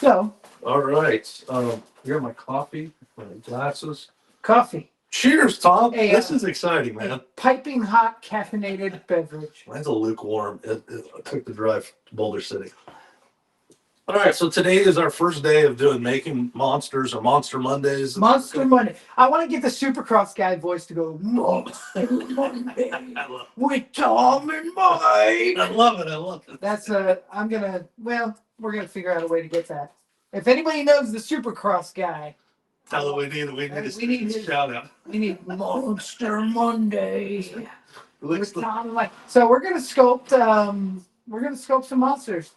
So, All right. Here are my coffee, my glasses. coffee. Cheers, Tom. Hey, this is exciting, man. Piping hot caffeinated beverage. Mine's a lukewarm. It took the drive to Boulder City. All right, so today is our first day of making monsters or Monster Mondays. Monster Monday. I want to get the Supercross guy voice to go Monster Monday with Tom and Mike. I love it. I love it. That's we're gonna figure out a way to get that. If anybody knows the Supercross guy, Tell them we need a shout out. we need Monster Monday. Looks With Tom and Mike. So we're gonna sculpt some monsters.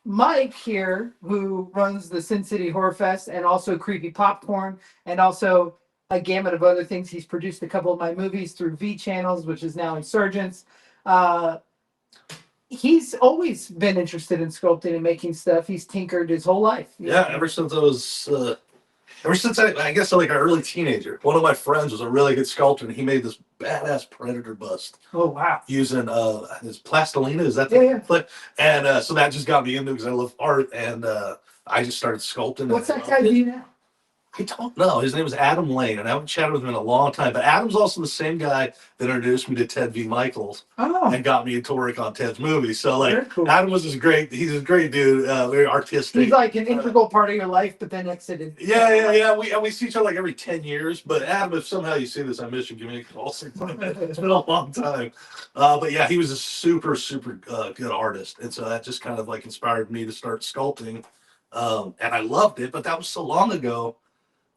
Mike here, who runs the Sin City Horror Fest and also Creepy Popcorn and also a gamut of other things. He's produced a couple of my movies through V Channels, which is now Insurgents. He's always been interested in sculpting and making stuff. He's tinkered his whole life. Yeah, ever since I guess like an early teenager. One of my friends was a really good sculptor, and he made this badass predator bust. Oh wow! Using his plastilina, is that yeah. And so that just got me into it because I love art, and I just started sculpting. What's that guy do now? I don't know. His name is Adam Lane, and I haven't chatted with him in a long time. But Adam's also the same guy that introduced me to Ted V. Michaels and got me into work on Ted's movie. So cool. Adam was he's a great dude, very artistic. He's like an integral part of your life, but then exited. Yeah. We see each other like every 10 years. But Adam, if somehow you see this, I miss you. Give me a call. It's been a long time. But yeah, he was a super good artist, and so that just kind of like inspired me to start sculpting. And I loved it, but that was so long ago.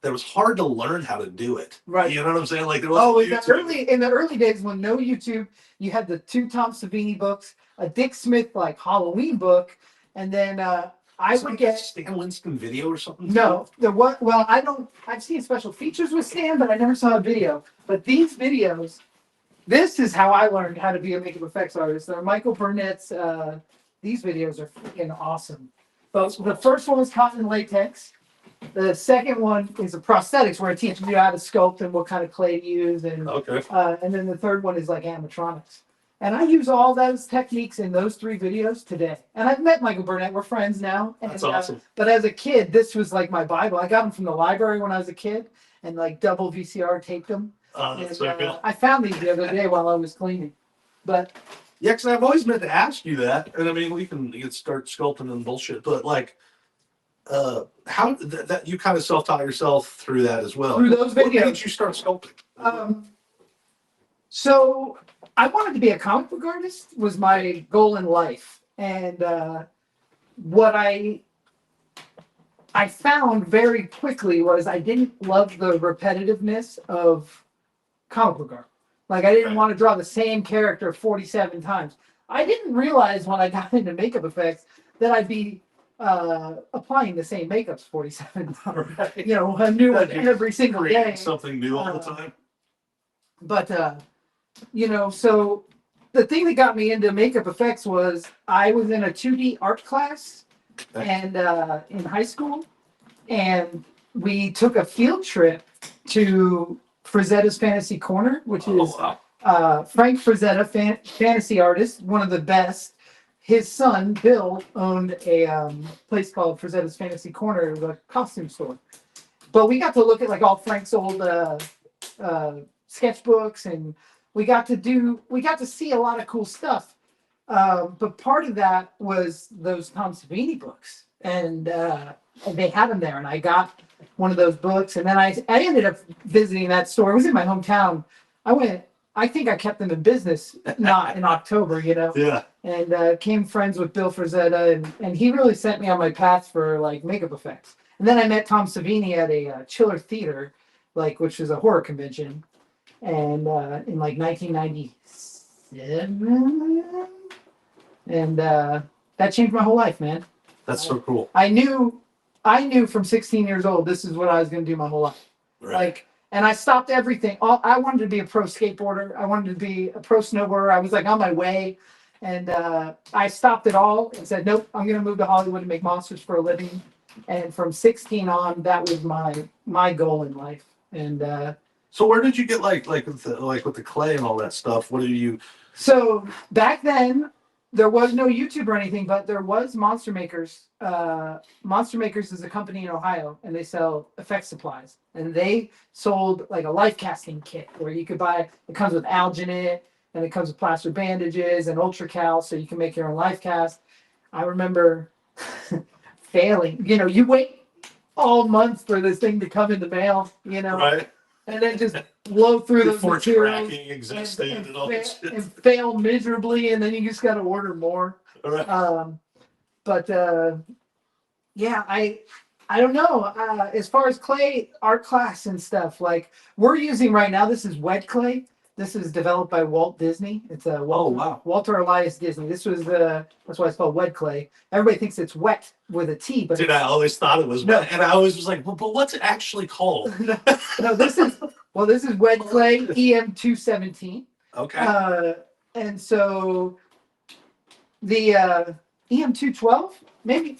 That was hard to learn how to do it. Right. You know what I'm saying? Like there was in the early days when no YouTube, you had the 2 Tom Savini books, a Dick Smith like Halloween book, and then I would get Stan Winston video or something. No, I've seen special features with Stan, but I never saw a video. But these videos, this is how I learned how to be a makeup effects artist. They're Michael Burnett's. These videos are freaking awesome. But the first one was cotton latex. The second one is a prosthetics where I teach you how to sculpt and what kind of clay to use, and then the third one is like animatronics. And I use all those techniques in those 3 videos today. And I've met Michael Burnett. We're friends now. And, that's awesome. But as a kid, this was like my Bible. I got them from the library when I was a kid, and like double VCR taped them. That's so cool. I found these the other day while I was cleaning. But yeah, because I've always meant to ask you that, and I mean we can start sculpting and bullshit, but like. How that you kind of self-taught yourself through that as well. Through those videos. When did you start sculpting? So I wanted to be a comic book artist was my goal in life. And what I found very quickly was I didn't love the repetitiveness of comic book art. Like I didn't want to draw the same character 47 times. I didn't realize when I got into makeup effects that I'd be applying the same makeups 47 times. Right. A new one every single day. Something new all the time. But so the thing that got me into makeup effects was I was in a 2D art class and in high school, and we took a field trip to Frazetta's Fantasy Corner, which is Frank Frazetta, fantasy artist, one of the best. His son, Bill, owned a place called Frazetta's Fantasy Corner. It was a costume store. But we got to look at like all Frank's old sketchbooks, and we got to see a lot of cool stuff. But part of that was those Tom Savini books. And they had them there. And I got one of those books. And then I ended up visiting that store. It was in my hometown. I think I kept them in business, not in October, Yeah. And came friends with Bill Frazetta, and he really sent me on my path for like makeup effects. And then I met Tom Savini at a Chiller Theater, which is a horror convention, and in like 1997, and that changed my whole life, man. That's so cool. I knew from 16 years old this is what I was going to do my whole life. Right. And I stopped everything. I wanted to be a pro skateboarder. I wanted to be a pro snowboarder. I was like on my way. And I stopped it all and said, nope, I'm going to move to Hollywood and make monsters for a living. And from 16 on, that was my goal in life. And so where did you get like with the clay and all that stuff? What do you? So back then, there was no YouTube or anything, but there was Monster Makers. Monster Makers is a company in Ohio, and they sell effect supplies. And they sold like a life casting kit where you could buy. It comes with alginate, and it comes with plaster bandages and ultracal, so you can make your own life cast. I remember failing. You know, you wait all month for this thing to come in the mail. You know, Right. and then just blow through those Before materials tracking existed and all that shit. and fail miserably, and then you just got to order more. All right. But yeah, I don't know. As far as clay art class and stuff, like we're using right now, this is wet clay. This is developed by Walt Disney. It's a Walter Elias Disney. This was that's why it's called wet clay. Everybody thinks it's wet with a T, but Dude, I always thought it was wet, and I always was like, well, but what's it actually called? no, this is wet clay EM217. Okay. And so the EM212, maybe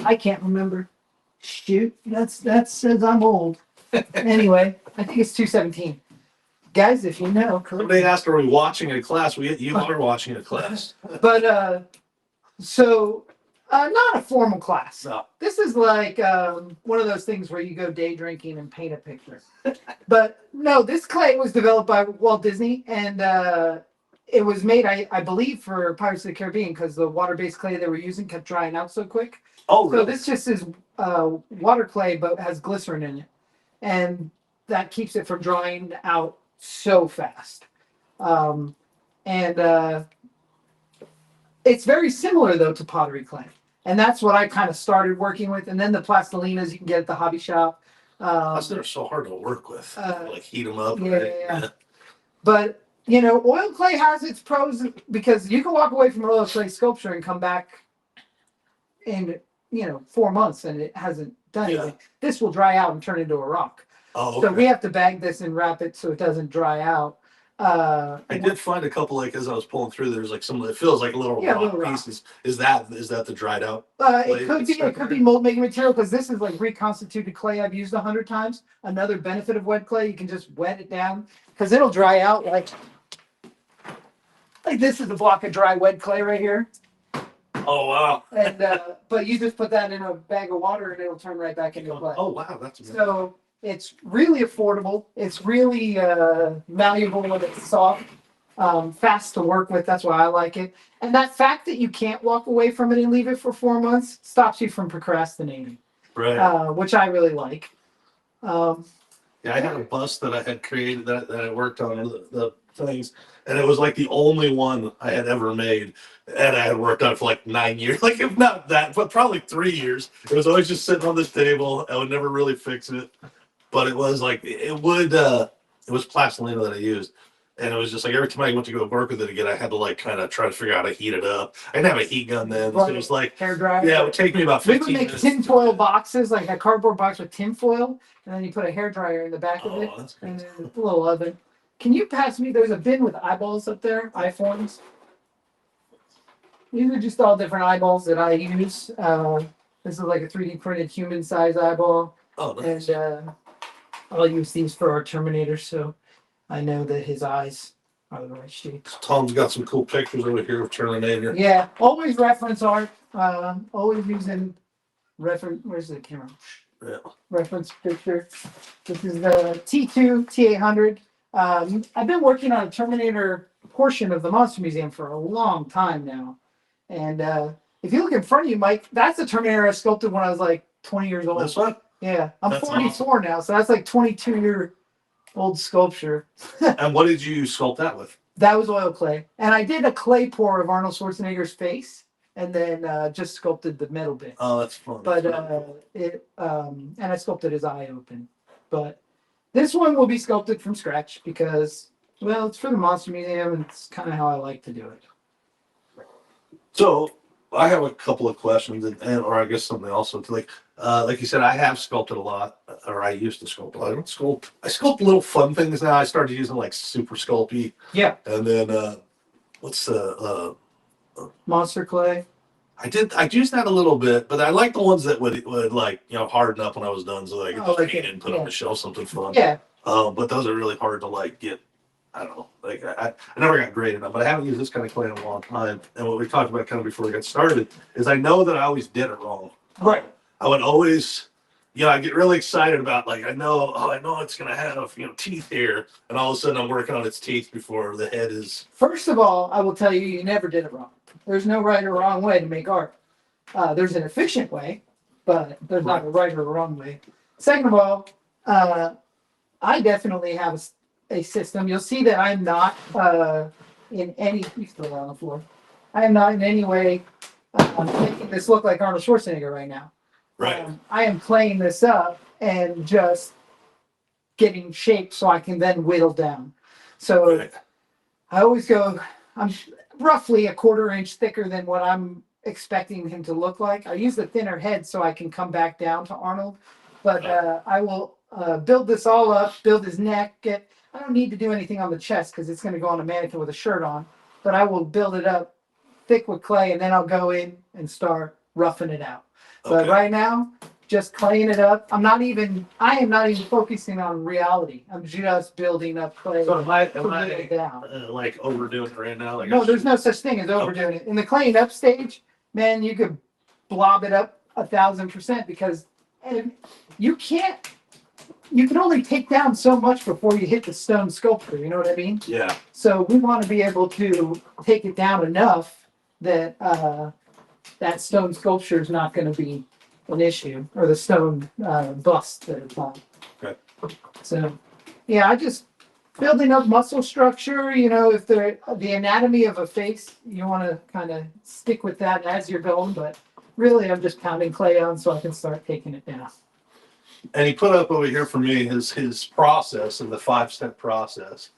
I can't remember. Shoot, that says I'm old. Anyway, I think it's 217. Guys, if you know, Somebody asked, are we watching a class? You are watching a class. But so not a formal class. No. This is like one of those things where you go day drinking and paint a picture. But no, this clay was developed by Walt Disney, and it was made, I believe, for Pirates of the Caribbean because the water-based clay they were using kept drying out so quick. Oh, really? So this just is water clay, but has glycerin in it, and that keeps it from drying out so fast. And it's very similar though to pottery clay, and that's what I kind of started working with. And then the plastilinas you can get at the hobby shop. They're so hard to work with. Like heat them up. Yeah, Right? yeah. But you know, oil clay has its pros because you can walk away from oil clay sculpture and come back in 4 months and it hasn't done anything. This will dry out and turn into a rock. Oh, okay. So we have to bag this and wrap it so it doesn't dry out. I did find a couple, like as I was pulling through, there's like some, it feels like little rock pieces. Is that the dried out? It could be mold making material because this is like reconstituted clay I've used 100 times. Another benefit of wet clay, you can just wet it down because it'll dry out like this is a block of dry wet clay right here. Oh wow! And but you just put that in a bag of water and it'll turn right back into clay. Oh wow, that's amazing. So it's really affordable. It's really malleable when it's soft, fast to work with. That's why I like it. And that fact that you can't walk away from it and leave it for 4 months stops you from procrastinating, Right. Which I really like. Yeah, I had a bust that I had created that I worked on the things, and it was like the only one I had ever made, and I had worked on it for like 9 years, like if not that, but probably 3 years. It was always just sitting on this table. I would never really fix it, but it was like it was plastilina that I used, and it was just like every time I went to go work with it again, I had to like kind of try to figure out how to heat it up. I didn't have a heat gun then, so it was like hair dryer. Yeah, it would take me about We 15 would make minutes. tinfoil boxes, like a cardboard box with tinfoil, and then you put a hair dryer in the back of it, That's and great. then a little oven. Can you pass me? There's a bin with eyeballs up there, iPhones. These are just all different eyeballs that I use. This is like a 3D printed human size eyeball, Oh, nice. and I'll use these for our Terminator, so I know that his eyes are the right shape. Tom's got some cool pictures over here of Terminator. Yeah, always reference art. Always using reference. Where's the camera? Yeah. Reference picture. This is the T2 T800. I've been working on a Terminator portion of the Monster Museum for a long time now. And if you look in front of you, Mike, that's a Terminator I sculpted when I was like 20 years old. This one? Yeah, I'm That's 44 now, so that's like 22-year-old sculpture. And what did you sculpt that with? That was oil clay. And I did a clay pour of Arnold Schwarzenegger's face and then just sculpted the metal bits. Oh, that's fun. But and I sculpted his eye open. But this one will be sculpted from scratch because, well, it's for the Monster Museum and it's kind of how I like to do it. So I have a couple of questions, or I guess something also to like you said, I have sculpted a lot, or I used to sculpt a lot. I sculpt little fun things now. I started using like Super Sculpey, Yeah, and then what's the monster clay. I used that a little bit, but I like the ones that would like harden up when I was done, so that I could just like paint it, it and put on yeah. the shelf something fun. Yeah, But those are really hard to like get I don't know, like I never got great enough, but I haven't used this kind of clay in a long time. And what we talked about kind of before we got started is I know that I always did it wrong. Right. I would always, I get really excited about like I know it's gonna have teeth here, and all of a sudden I'm working on its teeth before the head is. First of all, I will tell you, you never did it wrong. There's no right or wrong way to make art. There's an efficient way, but there's not a right or wrong way. Second of all, I definitely have a system. You'll see that I'm not in any. You still on the floor. I am not in any way making this look like Arnold Schwarzenegger right now. Right. I am playing this up and just getting shaped so I can then whittle down. So Right. I always go. I'm roughly a quarter inch thicker than what I'm expecting him to look like. I use the thinner head so I can come back down to Arnold, but I will build this all up, build his neck. I don't need to do anything on the chest because it's going to go on a mannequin with a shirt on, but I will build it up thick with clay and then I'll go in and start roughing it out. But Okay. right now, just claying it up. I am not even focusing on reality. I'm just building up clay. So am I it down. like overdoing it right now? Like No, there's no such thing as overdoing it. In the cleaning up stage, man, you could blob it up 1,000% because you can't. You can only take down so much before you hit the stone sculpture. You know what I mean? Yeah. So we want to be able to take it down enough that that stone sculpture is not going to be an issue, or the stone bust that it's on. Okay. So, yeah, I just building up muscle structure. If the anatomy of a face, you want to kind of stick with that as you're going. But really, I'm just pounding clay on so I can start taking it down. And he put up over here for me his process and the 5-step process,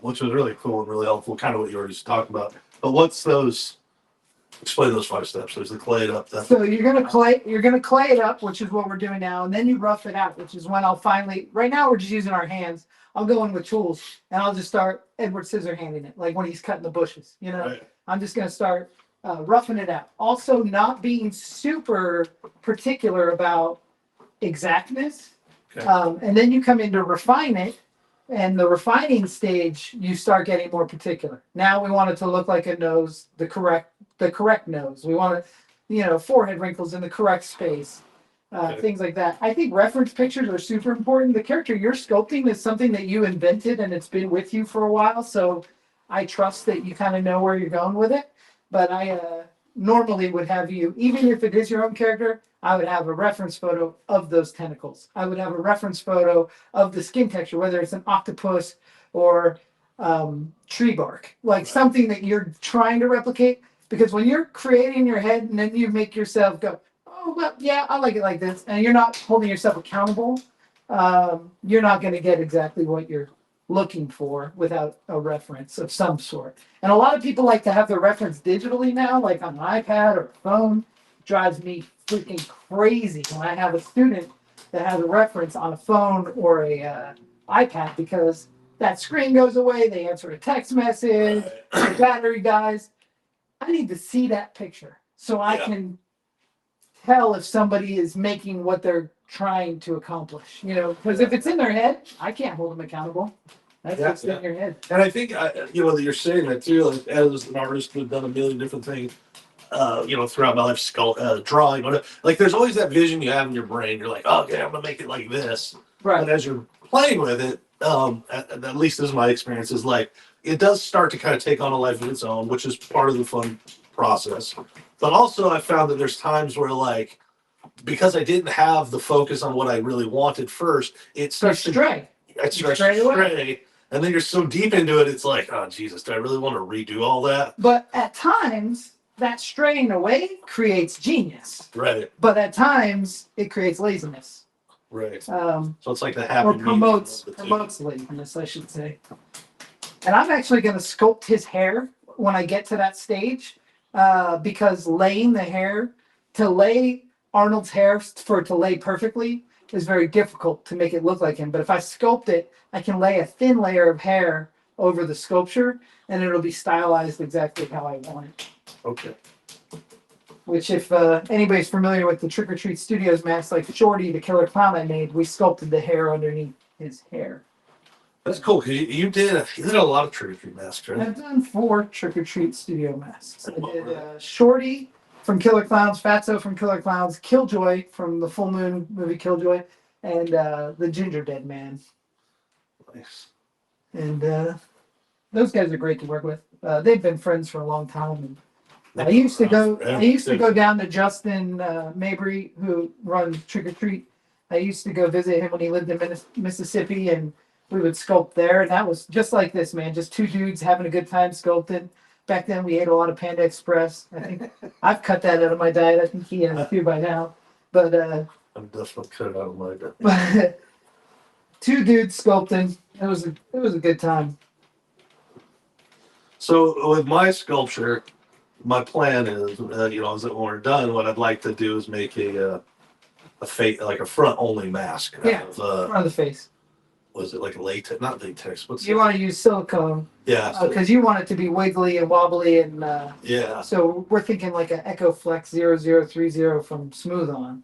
which was really cool and really helpful. Kind of what you were just talking about. But what's those? Explain those 5 steps. There's the clay it up. So you're gonna clay it up, which is what we're doing now, and then you rough it out, which is when I'll finally. Right now we're just using our hands. I'll go in with tools and I'll just start Edward Scissorhanding it, like when he's cutting the bushes. Right. I'm just gonna start roughing it out. Also, not being super particular about exactness, Okay. and then you come in to refine it. And the refining stage, you start getting more particular. Now we want it to look like a nose, the correct nose. We want it, forehead wrinkles in the correct space, Okay. things like that. I think reference pictures are super important. The character you're sculpting is something that you invented and it's been with you for a while. So I trust that you kind of know where you're going with it. But I normally would have you, even if it is your own character, I would have a reference photo of those tentacles. I would have a reference photo of the skin texture, whether it's an octopus or tree bark, like something that you're trying to replicate. Because when you're creating in your head and then you make yourself go, oh, well, yeah, I like it like this, and you're not holding yourself accountable, you're not going to get exactly what you're looking for without a reference of some sort. And a lot of people like to have their reference digitally now, like on an iPad or a phone. It drives me freaking crazy when I have a student that has a reference on a phone or a iPad because that screen goes away, they answer a text message, the battery dies. I need to see that picture so I can tell if somebody is making what they're trying to accomplish, because if it's in their head, I can't hold them accountable. That's what's in your head. And I think that you're saying that too. Like, as an artist who's done a million different things, throughout my life, drawing, whatever. Like, there's always that vision you have in your brain. You're like, oh, okay, I'm gonna make it like this. Right. But as you're playing with it, at least this is my experience, is like it does start to kind of take on a life of its own, which is part of the fun process. But also, I found that there's times where, like, because I didn't have the focus on what I really wanted first, it starts to stray. It starts to stray. And then you're so deep into it, it's like, oh, Jesus, do I really want to redo all that? But at times, that straying away creates genius. Right. But at times, it creates laziness. Right. So it's like the happy or promotes laziness, I should say. And I'm actually going to sculpt his hair when I get to that stage, because laying the hair, to lay Arnold's hair for it to lay perfectly is very difficult to make it look like him. But if I sculpt it, I can lay a thin layer of hair over the sculpture and it'll be stylized exactly how I want it. Okay. Which, if anybody's familiar with the Trick or Treat Studios mask, like Shorty, the killer clown I made, we sculpted the hair underneath his hair. That's cool because you did a lot of trick or treat masks, right? I've done 4 trick or treat studio masks. I did Shorty from Killer Clowns, Fatso from Killer Clowns, Killjoy from the Full Moon movie Killjoy, and the Ginger Dead Man. Nice. And those guys are great to work with. They've been friends for a long time. And I used to go down to Justin Mabry, who runs Trick or Treat. I used to go visit him when he lived in Mississippi, and we would sculpt there. And that was just like this, man. Just 2 dudes having a good time sculpting. Back then, we ate a lot of Panda Express. I think I've cut that out of my diet. I think he has too by now. But I'm definitely cut it out of my diet. but 2 dudes sculpting. It was a good time. So with my sculpture, my plan is, is that when we're done, what I'd like to do is make a face, like a front only mask. Yeah, Of, front of the face. was it like latex? Not latex. What's You want to use silicone Yeah. because you want it to be wiggly and wobbly, and Yeah. so we're thinking like an EcoFlex 0030 from Smooth On.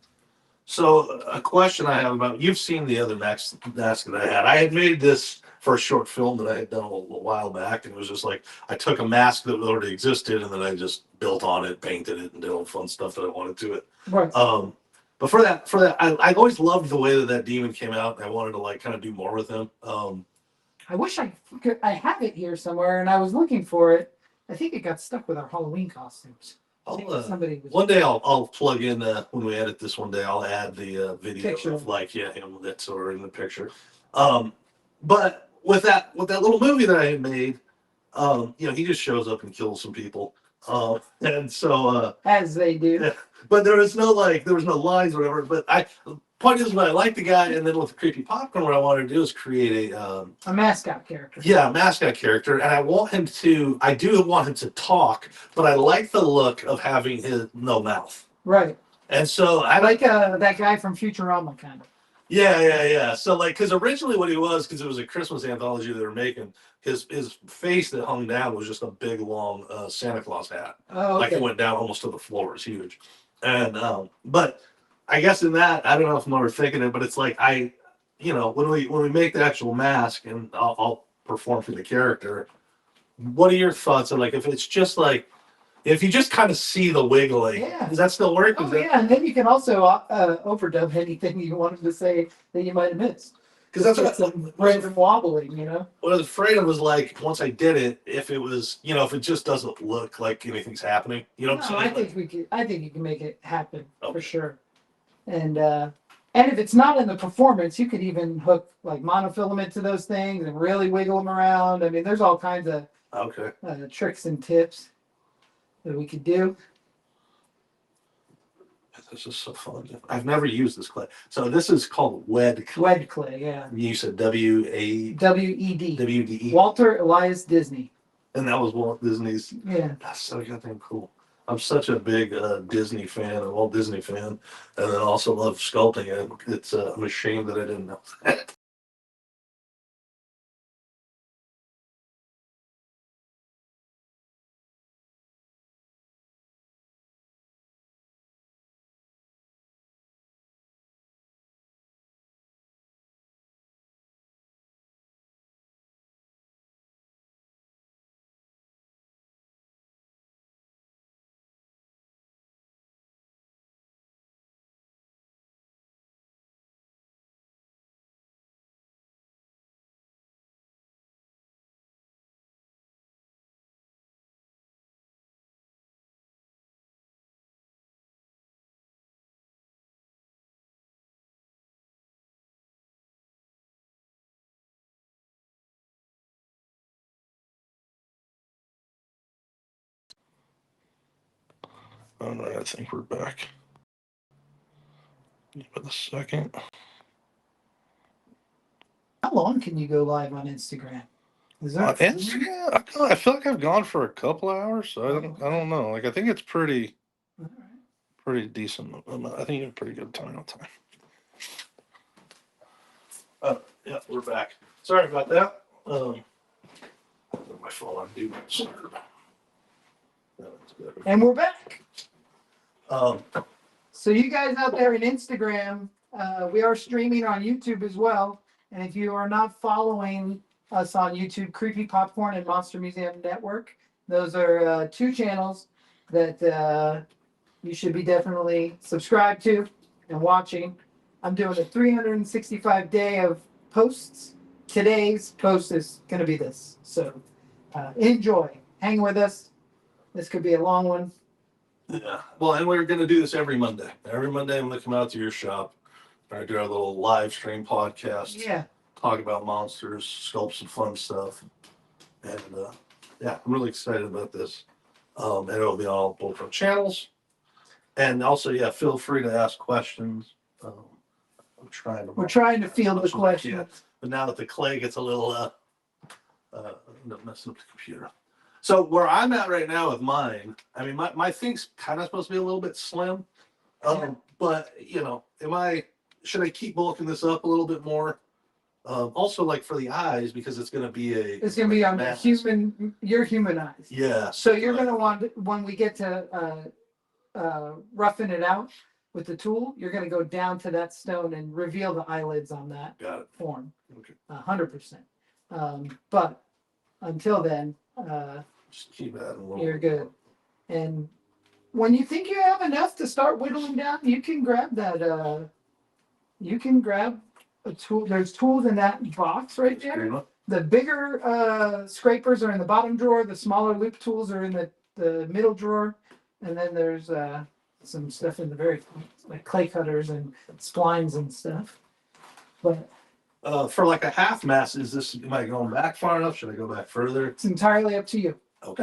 So a question I have about you've seen the other mask that I had. I had made this for a short film that I had done a while back, and it was just like I took a mask that already existed, and then I just built on it, painted it, and did all the fun stuff that I wanted to it. Right. But for that, I always loved the way that demon came out, and I wanted to like kind of do more with him. I wish I have it here somewhere, and I was looking for it. I think it got stuck with our Halloween costumes. Somebody was. One day I'll plug in when we edit this. One day I'll add the video Picture. of like him that's sort of in the picture. But with that little movie that I had made, he just shows up and kills some people. And so As they do. yeah, but there was no lines or whatever. But point is, when I like the guy, and then with the creepy popcorn, what I wanted to do is create a mascot character. Yeah, mascot character, and I do want him to talk, but I like the look of having his no mouth. Right. And so I like that guy from Futurama, kind of. Yeah. So because originally what he was, because it was a Christmas anthology they were making, his face that hung down was just a big long Santa Claus hat. Oh, okay. Like it went down almost to the floor. It's huge. And but I guess in that, I don't know if I'm overthinking it, but it's like when we make the actual mask and I'll perform for the character. What are your thoughts on like if it's just like if you just kind of see the wiggling? Yeah. Does that still work? Yeah, and then you can also overdub anything you wanted to say that you might have missed. Because that's some random wobbling, What I was afraid of was like once I did it, if it was if it just doesn't look like anything's happening, No, I think you can make it happen for sure. And if it's not in the performance, you could even hook like monofilament to those things and really wiggle them around. I mean, there's all kinds of tricks and tips that we could do. This is so fun. I've never used this clay. So this is called wed clay. Wed clay, yeah. You said WAWD. WED. Walter Elias Disney. And that was Walt Disney's. Yeah. That's so goddamn cool. I'm such a big Disney fan, a Walt Disney fan, and then also love sculpting. And I'm ashamed that I didn't know that. All right, I think we're back. Give it a second. How long can you go live on Instagram? Is that Instagram? I feel like I've gone for a couple hours. So I don't know. Like I think it's pretty decent. I think you have a pretty good time on time. Yeah, we're back. Sorry about that. My phone on do not disturb. And we're back. So you guys out there in Instagram, we are streaming on YouTube as well. And if you are not following us on YouTube, Creepy Popcorn and Monster Museum Network. Those are 2 channels that you should be definitely subscribed to and watching. I'm doing a 365 day of posts. Today's post is going to be this. So enjoy. Hang with us. This could be a long one. Yeah. Well, and we're going to do this every Monday. Every Monday, I'm going to come out to your shop. We're going to do our little live stream podcast. Yeah. Talk about monsters, sculpt some fun stuff. And yeah, I'm really excited about this. And it'll be on both our channels. And also, yeah, feel free to ask questions. We're trying to field the questions. Yeah, but now that the clay gets a little messing up the computer. So where I'm at right now with mine, I mean, my thing's kind of supposed to be a little bit slim. But you know, should I keep bulking this up a little bit more? Also, like for the eyes, because it's going to be on your human eyes. Yeah. So you're going to want, when we get to roughing it out with the tool, you're going to go down to that stone and reveal the eyelids on that form. Okay. 100%. But until then, just keep adding a little. You're good. And when you think you have enough to start whittling down, you can grab that. You can grab a tool. There's tools in that box right there. The bigger scrapers are in the bottom drawer. The smaller loop tools are in the middle drawer. And then there's some stuff in the very like clay cutters and splines and stuff. But for like a half mass, am I going back far enough? Should I go back further? It's entirely up to you. Okay.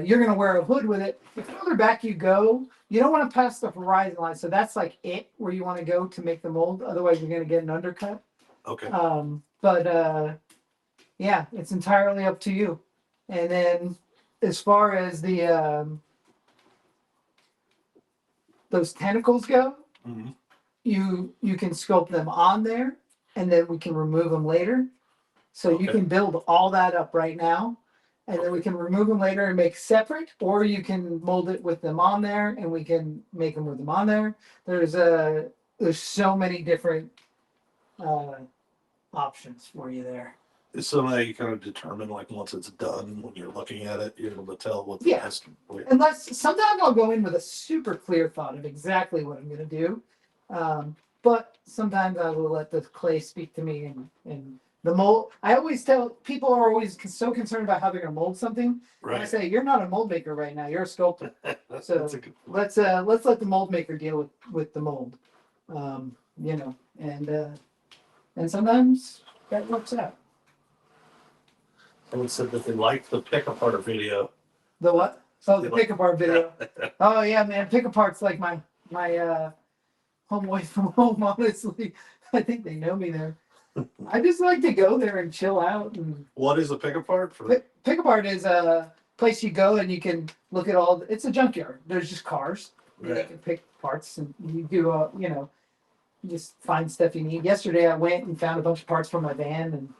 You're going to wear a hood with it. The further back you go, you don't want to pass the horizon line. So that's like where you want to go to make the mold. Otherwise, you're going to get an undercut. Okay. Yeah, it's entirely up to you. And then as far as the those tentacles go, mm-hmm. you can sculpt them on there, and then we can remove them later. So you can build all that up right now, and then we can remove them later and make separate, or you can mold it with them on there, and we can make them with them on there. There's so many different options for you there. It's something that you kind of determine, like once it's done, when you're looking at it, you're able to tell what the best. Unless sometimes I'll go in with a super clear thought of exactly what I'm going to do, but sometimes I will let the clay speak to me and the mold. I always tell people are always so concerned about how they're going to mold something. Right. And I say, you're not a mold maker right now. You're a sculptor. So that's a good point. let's let the mold maker deal with the mold. You know, and sometimes that works out. Someone said that they liked the pick apart video. The what? Oh, the pick apart video. Oh yeah, man, pick apart's like my home away from home. Honestly, I think they know me there. I just like to go there and chill out. And what is a pick apart? Pick apart is a place you go and you can look at all. It's a junkyard. There's just cars. Right. You can pick parts and you do. You just find stuff you need. Yesterday, I went and found a bunch of parts for my van,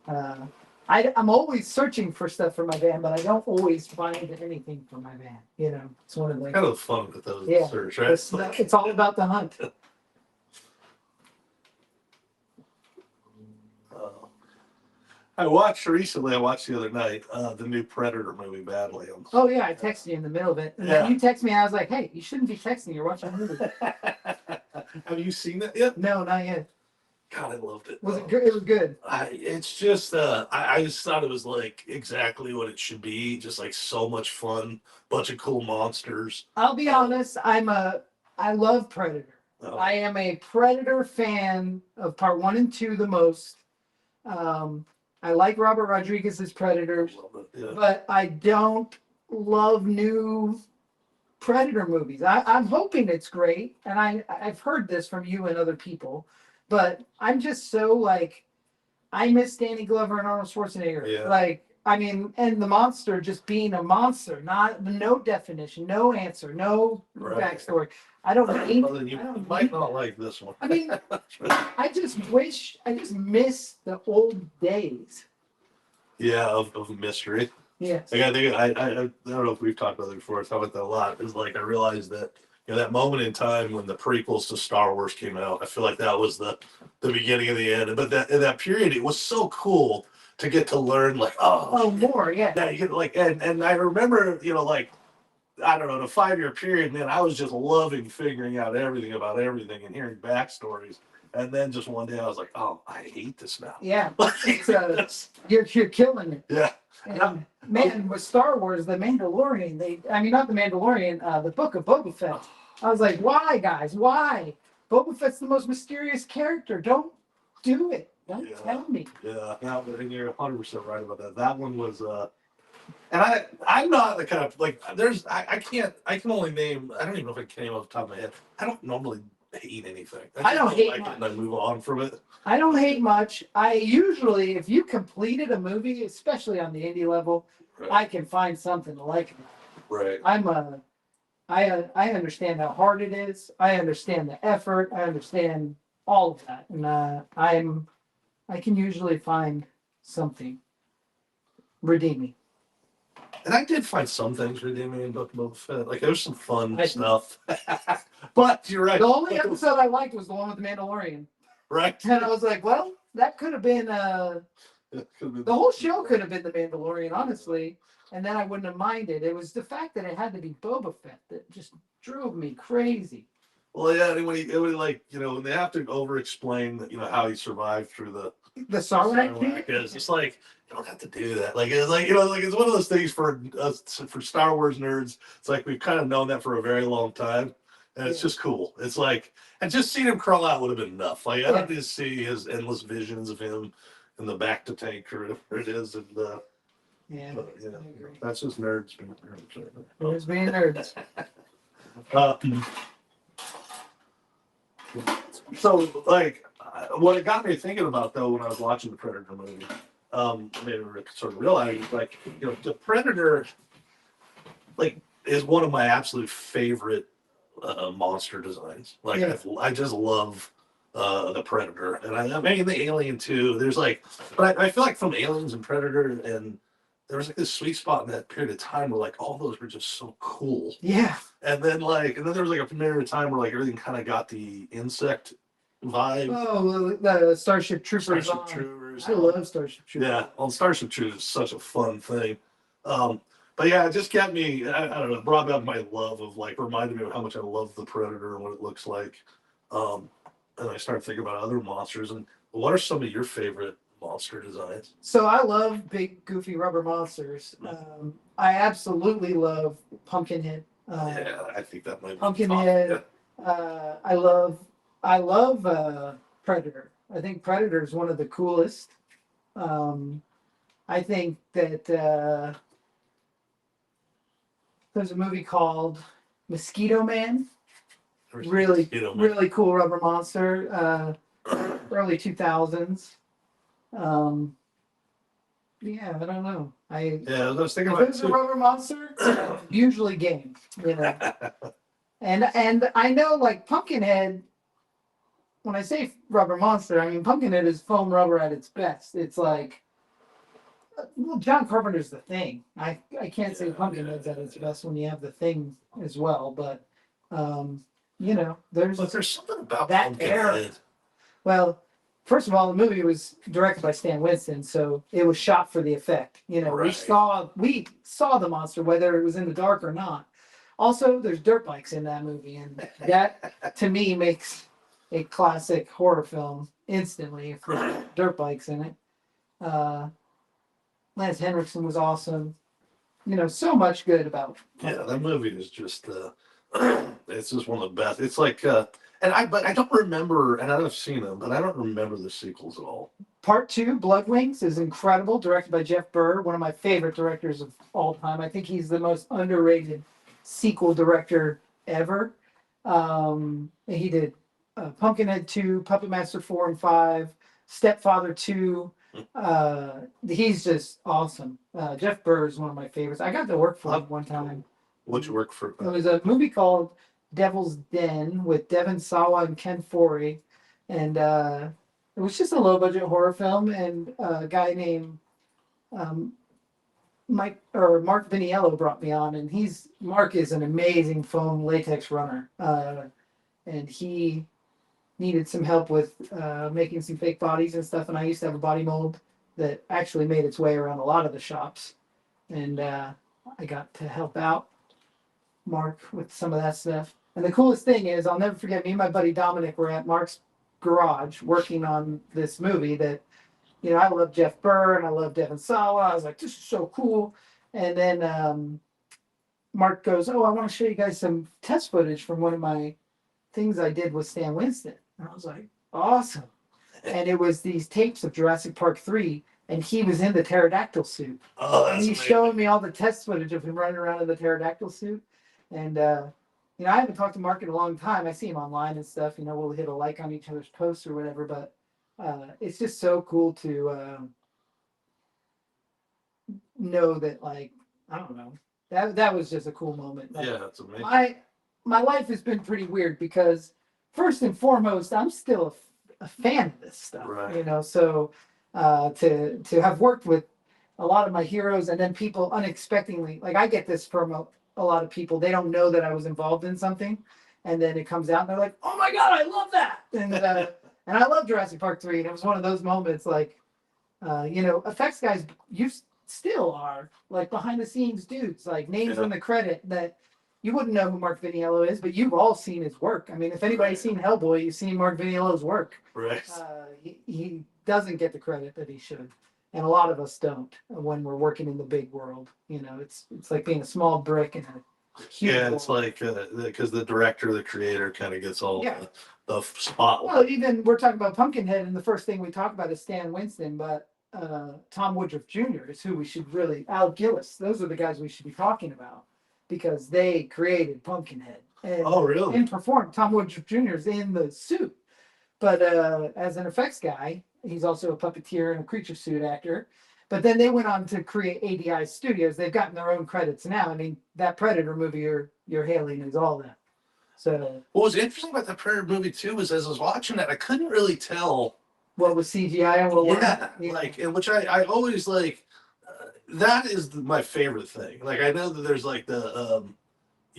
and I'm always searching for stuff for my van, but I don't always find anything for my van. You know, it's one of the kind of fun with those search, right? It's all about the hunt. I watched the other night the new Predator movie, Badlands. Oh yeah, I texted you in the middle of it, and then you texted me, and I was like, "Hey, you shouldn't be texting. You're watching a movie." Have you seen that yet? No, not yet. God, I loved it. Was it good? It was good. It's just I just thought it was like exactly what it should be. Just like so much fun, bunch of cool monsters. I'll be honest. I love Predator. Oh. I am a Predator fan of part 1 and 2 the most. I like Robert Rodriguez's Predator, but I don't love new Predator movies. I'm hoping it's great, and I've heard this from you and other people, but I'm just so like, I miss Danny Glover and Arnold Schwarzenegger. Yeah. Like, I mean, and the monster just being a monster, no definition, no answer, no backstory. I don't need. Well, then you might not like this one. I mean, I just miss the old days. Yeah, of mystery. Yes. Like I don't know if we've talked about it before. I talk about that a lot. Is like I realized that that moment in time when the prequels to Star Wars came out, I feel like that was the beginning of the end. But in that period, it was so cool to get to learn like, Oh, more, yeah. yeah, you get like, and I remember, like, I don't know, the 5 year period, man, I was just loving figuring out everything about everything and hearing backstories. And then just one day I was like, oh, I hate this now. Yeah, It's, you're killing it. yeah. And man, with Star Wars, the Mandalorian, I mean, not the Mandalorian, the Book of Boba Fett. I was like, why, guys? Why? Boba Fett's the most mysterious character. Don't do it. Don't tell me. Yeah, and you're 100% right about that. That one was, and I'm not the kind of, like, I can only name, I don't even know if I can name off the top of my head. I don't normally hate anything. I don't hate like much. it and I move on from it. I don't hate much. I usually, if you completed a movie, especially on the indie level, Right. I can find something to like. Right. I understand how hard it is. I understand the effort. I understand all of that, and I can usually find something redeeming. And I did find some things redeeming in Book of Boba Fett. Like, there's some fun I- stuff. But you're right. The only episode I liked was the one with the Mandalorian, Right. and I was like, well, that could have been It could've been- the whole show could have been the Mandalorian, honestly, and then I wouldn't have minded. It was the fact that it had to be Boba Fett that just drove me crazy. Well, yeah, and when when they have to over-explain, how he survived through The Sarlacc Sarlacc, pit? it's just like, you don't have to do that. Like, it's like, like, it's one of those things for us, for Star Wars nerds. It's like, we've kind of known that for a very long time. And it's just cool. It's like, and just seeing him crawl out would have been enough. Like, I don't need to see his endless visions of him in the back to tank or whatever it is. And, Yeah, but, I agree. that's just nerds. There's being nerds. So, like, what it got me thinking about, though, when I was watching the Predator movie, made me sort of realize, like, the Predator, like, is one of my absolute favorite monster designs. Like, Yeah. I just love the Predator, and I mean the Alien too. There's like, but I feel like from Aliens and Predator, and there was like this sweet spot in that period of time where like all those were just so cool. Yeah. And then there was like a period of time where like everything kind of got the insect vibe. Oh, the Starship Troopers. Starship Troopers. I love Starship Troopers. Yeah, well, Starship Troopers is such a fun thing. But yeah, it just got me, I don't know, brought up my love of like, reminded me of how much I love the Predator and what it looks like. And I started thinking about other monsters. And what are some of your favorite monster designs? So I love big, goofy rubber monsters. I absolutely love Pumpkinhead. Yeah, I think that might be Pumpkinhead. top. I love Predator. I think Predator is one of the coolest. I think that there's a movie called Mosquito Man. Really, really cool rubber monster. Early 2000s. Yeah, I don't know. I was thinking If about it's a rubber monster, usually game, And I know, like, Pumpkinhead, when I say rubber monster, I mean Pumpkinhead is foam rubber at its best. It's like, well, John Carpenter's The Thing. I can't say Pumpkinhead's at its best when you have The Thing as well, but there's something about that Pumpkinhead. era. Well, first of all, the movie was directed by Stan Winston, so it was shot for the effect. Right. We saw the monster whether it was in the dark or not. Also, there's dirt bikes in that movie, and that to me makes a classic horror film instantly if there's dirt bikes in it. Lance Henriksen was awesome. So much good about. Yeah, that movie is just it's just one of the best. It's like but I don't remember, and I've seen them, but I don't remember the sequels at all. Part 2, Blood Wings, is incredible, directed by Jeff Burr, one of my favorite directors of all time. I think he's the most underrated sequel director ever. He did Pumpkinhead 2, Puppet Master 4 and 5, Stepfather 2. He's just awesome. Jeff Burr is one of my favorites. I got to work for him one time. What'd you work for? It was a movie called Devil's Den with Devin Sawa and Ken Foree, and it was just a low budget horror film. And a guy named Mark Viniello brought me on, and Mark is an amazing foam latex runner, and he needed some help with making some fake bodies and stuff. And I used to have a body mold, that actually made its way around a lot of the shops. And I got to help out Mark with some of that stuff. And the coolest thing is, I'll never forget, me and my buddy Dominic were at Mark's garage working on this movie that, I love Jeff Burr and I love Devin Sawa. I was like, this is so cool. And then Mark goes, oh, I want to show you guys some test footage from one of my things I did with Stan Winston. And I was like, awesome. And it was these tapes of Jurassic Park 3, and he was in the pterodactyl suit. Oh, And that's he's amazing. showing me all the test footage of him running around in the pterodactyl suit. And, I haven't talked to Mark in a long time. I see him online and stuff. We'll hit a like on each other's posts or whatever. But it's just so cool to know that, like, I don't know. That was just a cool moment. Like, Yeah, it's amazing. my life has been pretty weird because first and foremost, I'm still a fan of this stuff. Right. So to have worked with a lot of my heroes and then people unexpectedly, like I get this from a lot of people, they don't know that I was involved in something, and then it comes out and they're like, oh my god, I love that. And and I love Jurassic Park 3, and it was one of those moments like effects guys, you still are like behind the scenes dudes, like names in the credit that you wouldn't know who Mark Viniello is, but you've all seen his work. I mean, if anybody's seen Hellboy, you've seen Mark Viniello's work. Right. He doesn't get the credit that he should, and a lot of us don't when we're working in the big world. It's like being a small brick in a huge Yeah, world. it's like because the director, the creator, kind of gets all Yeah. the spotlight. Well, even we're talking about Pumpkinhead, and the first thing we talk about is Stan Winston, but Tom Woodruff Jr. is who we should really, Al Gillis, those are the guys we should be talking about because they created Pumpkinhead. And, Oh, really? And performed. Tom Woodruff Jr. is in the suit, but as an effects guy, he's also a puppeteer and a creature suit actor. But then they went on to create ADI Studios. They've gotten their own credits now. I mean, that Predator movie you're hailing is all that. So what was interesting about the Predator movie too was as I was watching it, I couldn't really tell what was CGI and what yeah, wasn't. like, and which I always like. That is my favorite thing. Like, I know that there's like the,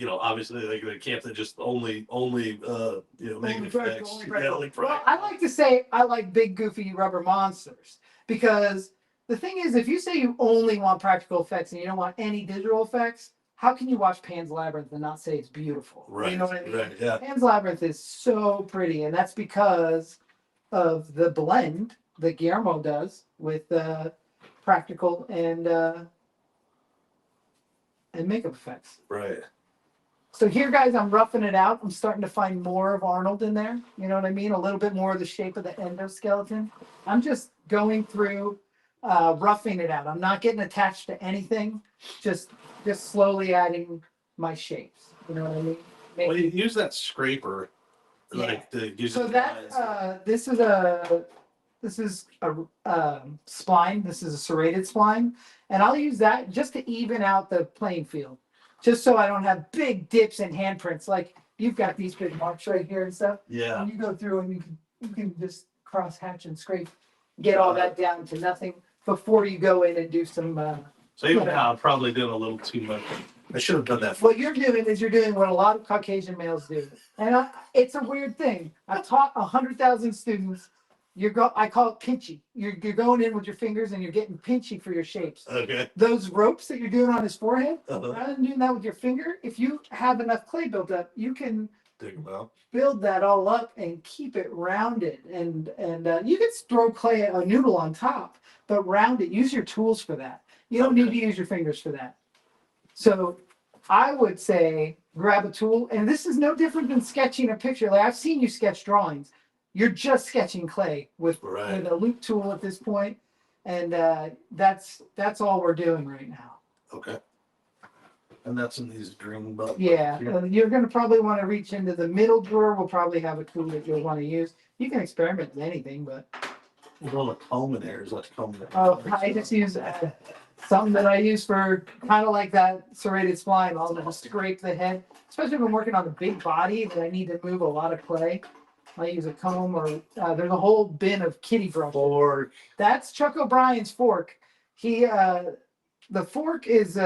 obviously like the camp that just only, making effects. Yeah, only Well, I like to say I like big goofy rubber monsters because the thing is, if you say you only want practical effects and you don't want any digital effects, how can you watch Pan's Labyrinth and not say it's beautiful? Right. You know what I mean? Right. Yeah. Pan's Labyrinth is so pretty, and that's because of the blend that Guillermo does with practical and makeup effects. Right. So here, guys, I'm roughing it out. I'm starting to find more of Arnold in there. You know what I mean? A little bit more of the shape of the endoskeleton. I'm just going through, roughing it out. I'm not getting attached to anything. Just slowly adding my shapes. You know what I mean? Well, you use that scraper, Yeah. like to use So it that this is a spline. This is a serrated spline, and I'll use that just to even out the playing field, just so I don't have big dips and handprints. Like you've got these big marks right here and stuff. Yeah. And you go through and you can just cross hatch and scrape, get all that down to nothing before you go in and do some. So even now, I'm probably doing a little too much. I should have done that. What you're doing is you're doing what a lot of Caucasian males do, and it's a weird thing. I've taught 100,000 students. I call it pinchy. You're going in with your fingers and you're getting pinchy for your shapes. Okay. Those ropes that you're doing on his forehead, Uh-huh. rather than doing that with your finger, if you have enough clay built up, you can Dig them out. build that all up and keep it rounded. And you can throw a noodle on top, but round it. Use your tools for that. You don't need to use your fingers for that. So I would say grab a tool, and this is no different than sketching a picture. Like I've seen you sketch drawings. You're just sketching clay with a loop tool at this point, and that's all we're doing right now. Okay. And that's in these dream buttons. Yeah, you're going to probably want to reach into the middle drawer. We'll probably have a tool that you'll want to use. You can experiment with anything, but Well, the comb in there is let's comb there. oh, I just use something that I use for kind of like that serrated spline. I'll just scrape the head, especially if I'm working on a big body that I need to move a lot of clay. I use a comb, or there's a whole bin of kitty brushes. Fork. That's Chuck O'Brien's fork. The fork is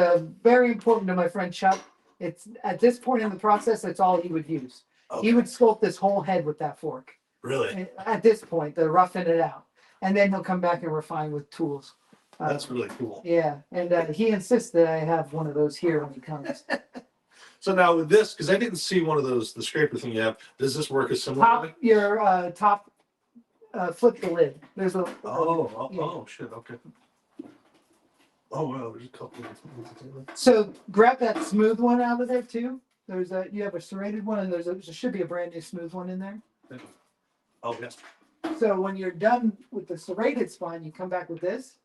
very important to my friend Chuck. It's at this point in the process, that's all he would use. Okay. He would sculpt this whole head with that fork. Really? At this point, they're roughing it out. and then he'll come back and refine with tools. That's really cool. Yeah, and he insists that I have one of those here when he comes. So now with this, because I didn't see one of those, the scraper thing you have, does this work as similar? Top, flip the lid. There's a. Oh, shit, okay. Oh, wow, there's a couple of things. So grab that smooth one out of there too. You have a serrated one, and there should be a brand new smooth one in there. Oh, yes. So when you're done with the serrated spine, you come back with this,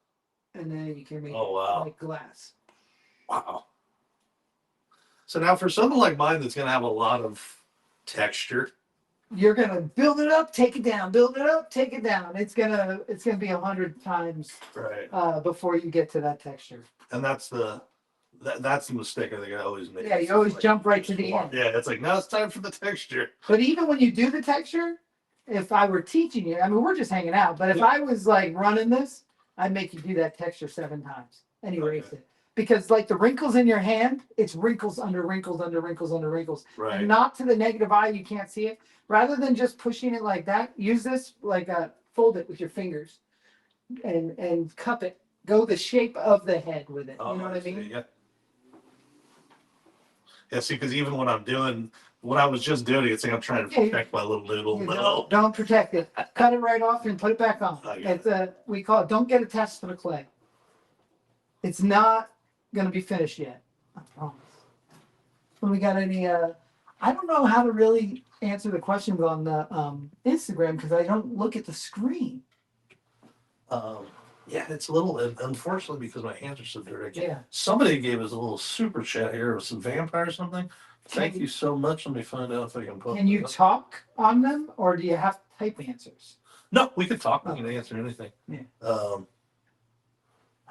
and then you can make it like glass. Wow. So now for something like mine that's going to have a lot of texture. You're gonna build it up, take it down, build it up, take it down. It's gonna be 100 times before you get to that texture. And that's the mistake I think I always make. Yeah, you always jump right to the end. Yeah, it's like now it's time for the texture. But even when you do the texture, if I were teaching you, I mean we're just hanging out, but if I was like running this, I'd make you do that texture 7 times and erase it. Because like the wrinkles in your hand, it's wrinkles under wrinkles under wrinkles under wrinkles. Right. And not to the negative eye, you can't see it. Rather than just pushing it like that, use this like fold it with your fingers and cup it. Go the shape of the head with it. You know what I mean? Yeah. Yeah, see, because even when I was just doing it, it's like I'm trying to protect my little noodle. No. Don't protect it. Cut it right off and put it back on. We call it, don't get attached to the clay. It's not going to be finished yet. I promise. When we got any, I don't know how to really answer the questions on the Instagram because I don't look at the screen. Yeah, it's a little, unfortunately, because my hands are so dirty. Yeah. Somebody gave us a little super chat here with some vampire or something. Thank you so much. Let me find out if I can put. Can you talk on them or do you have to type answers? No, we can talk. We can answer anything. Yeah. A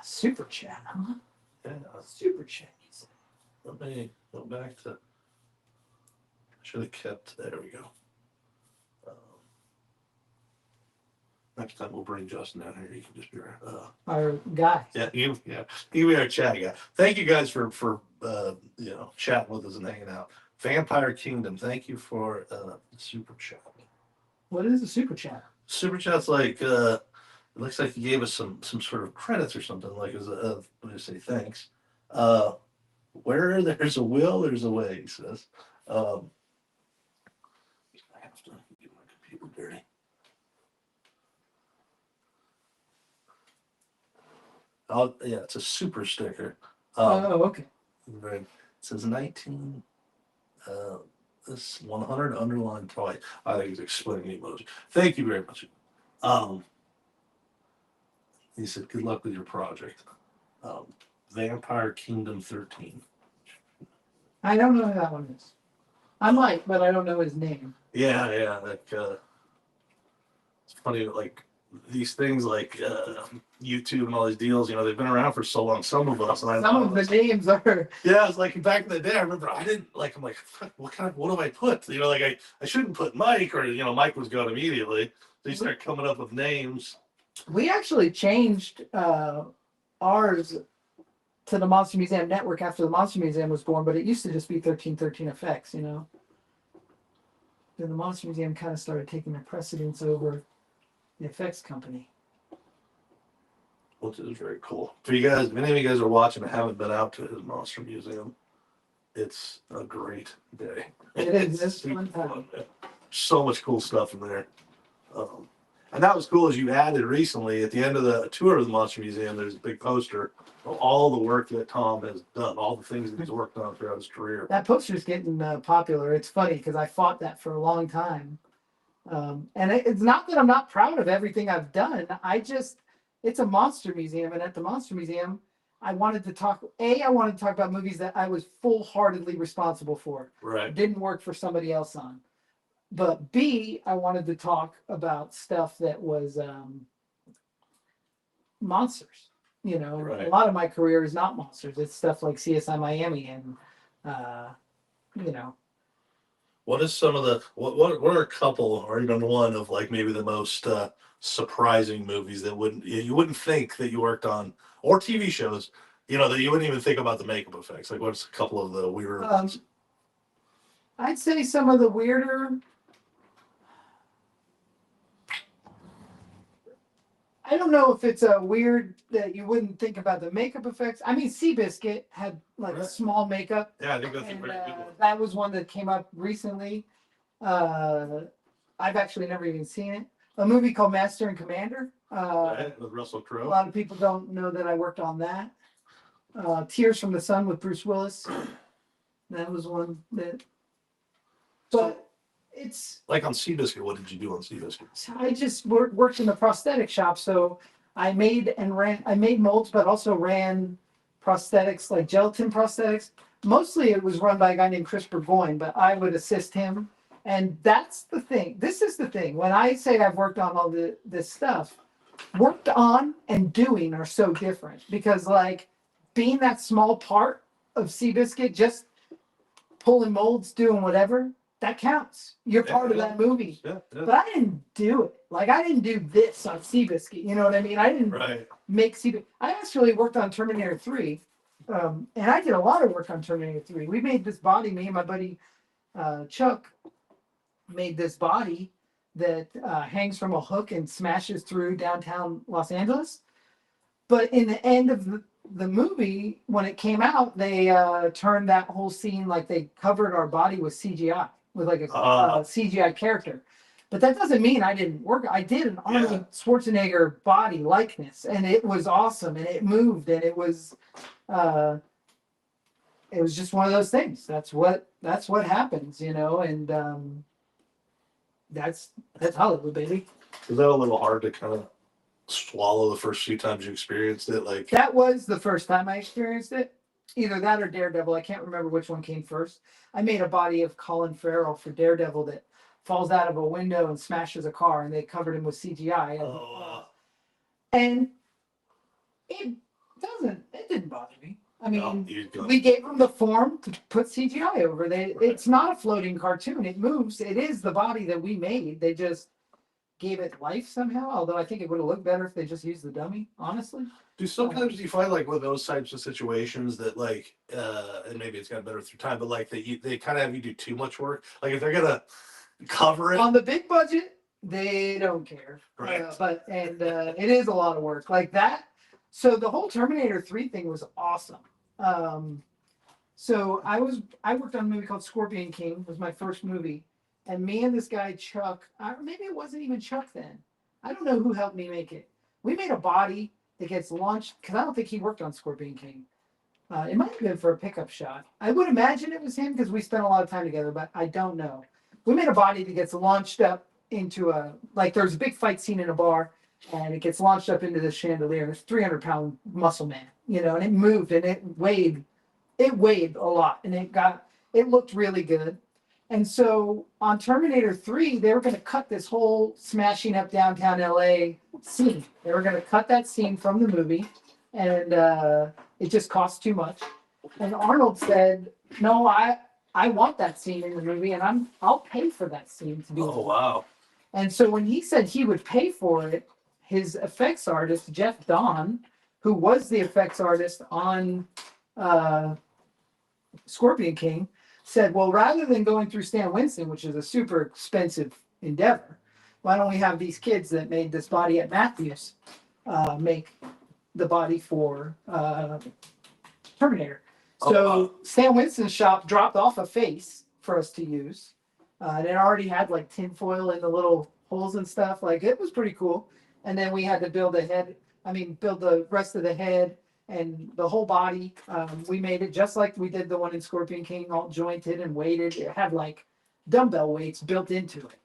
super chat, huh? Yeah. Super chat. Let me go back to. I should have kept. There we go. Next time we'll bring Justin down here. You can just be our guy. Yeah, you be our chat guy. Thank you guys for chatting with us and hanging out. Vampire Kingdom. Thank you for super chat. What is a super chat? Super chat's like it looks like he gave us some sort of credits or something. Like as a let me say thanks. Where there's a will, there's a way. He says. I have to get my computer dirty. Yeah, it's a super sticker. Okay. Right. It says 19. This 100 underlined toy. I think he's explaining the emoji. Thank you very much. He said, "Good luck with your project." Vampire Kingdom 13. I don't know who that one is. I might, but I don't know his name. Yeah. Like it's funny, like these things like YouTube and all these deals, they've been around for so long. Some of us, and some of the names are. Yeah, it's like back in the day. I remember I didn't like. I'm like, what do I put? Like I shouldn't put Mike, or Mike was gone immediately. So you start coming up with names. We actually changed ours to the Monster Museum Network after the Monster Museum was born, but it used to just be 1313 Effects, Then the Monster Museum kind of started taking the precedence over the effects company. Which is very cool. For you guys, if any of you guys are watching and haven't been out to his Monster Museum, it's a great day. It is. It's fun time. So much cool stuff in there. And that was cool as you added recently at the end of the tour of the Monster Museum, there's a big poster of all the work that Tom has done, all the things that he's worked on throughout his career. That poster's getting popular. It's funny because I fought that for a long time. And it's not that I'm not proud of everything I've done. It's a monster museum. And at the Monster Museum, I wanted to talk about movies that I was full-heartedly responsible for. Right. Didn't work for somebody else on. But B, I wanted to talk about stuff that was monsters. Right. A lot of my career is not monsters. It's stuff like CSI Miami and, What is some of the what are a couple or even one of like maybe the most surprising movies that you wouldn't think that you worked on, or TV shows, that you wouldn't even think about the makeup effects? Like what's a couple of the weirder ones? I'd say some of the weirder. I don't know if it's a weird that you wouldn't think about the makeup effects. I mean, Seabiscuit had like Right. small makeup, Yeah, I think that's a and very good one. that was one that came up recently. Uh, I've actually never even seen it. A movie called Master and Commander. Right, with Russell A Crowe. lot of people don't know that I worked on that. Tears from the Sun with Bruce Willis. That was one that, So, but it's like on Seabiscuit, what did you do on Seabiscuit? so I just worked in the prosthetic shop, so I made and ran. I made molds, but also ran prosthetics like gelatin prosthetics. Mostly, it was run by a guy named Chris Burgoyne, but I would assist him. And that's the thing. This is the thing. When I say I've worked on all this stuff, worked on and doing are so different because, like, being that small part of Seabiscuit, just pulling molds, doing whatever, that counts. You're part of that movie. Yeah, But I didn't do it. Like I didn't do this on Seabiscuit. You know what I mean? I didn't right. make Seabiscuit. I actually worked on Terminator 3. And I did a lot of work on Terminator 3. We made this body, me and my buddy Chuck made this body that hangs from a hook and smashes through downtown Los Angeles. But in the end of the movie, when it came out, they turned that whole scene like they covered our body with CGI, with like a CGI character. But that doesn't mean I didn't work. I did an Arnold Schwarzenegger body likeness, and it was awesome, and it moved, and uh, it was just one of those things. That's what happens, you know, and that's Hollywood, baby. Is that a little hard to kind of swallow the first few times you experienced it? Like That was the first time I experienced it. Either that or Daredevil. I can't remember which one came first. I made a body of Colin Farrell for Daredevil that falls out of a window and smashes a car, and they covered him with CGI. And it didn't bother me. I mean, we gave them the form to put CGI over. It's not a floating cartoon. It moves. It is the body that we made. They just gave it life somehow. Although I think it would have looked better if they just used the dummy, honestly. Do sometimes you find like with those types of situations that like, and maybe it's gotten better through time, but like they kind of have you do too much work. Like if they're gonna cover it on the big budget, they don't care. Right. It is a lot of work like that. So the whole Terminator 3 thing was awesome. So I worked on a movie called Scorpion King. Was my first movie, and me and this guy Chuck, maybe it wasn't even Chuck then. I don't know who helped me make it. We made a body that gets launched because I don't think he worked on Scorpion King. It might have been for a pickup shot. I would imagine it was him because we spent a lot of time together, but I don't know. We made a body that gets launched up into there's a big fight scene in a bar, and it gets launched up into this chandelier. This 300-pound muscle man, you know, and it moved and it weighed a lot, and it looked really good. And so on Terminator 3, they were going to cut this whole smashing up downtown LA scene. They were going to cut that scene from the movie, and it just cost too much. And Arnold said, "No, I want that scene in the movie, and I'll pay for that scene to be." Oh wow! And so when he said he would pay for it, his effects artist Jeff Don, who was the effects artist on Scorpion King, said, "Well, rather than going through Stan Winston, which is a super expensive endeavor, why don't we have these kids that made this body at Matthews make the body for Terminator?" So Stan Winston's shop dropped off a face for us to use. And it already had like tinfoil in the little holes and stuff. Like it was pretty cool. And then we had to build the rest of the head and the whole body. We made it just like we did the one in Scorpion King, all jointed and weighted. It had like dumbbell weights built into it.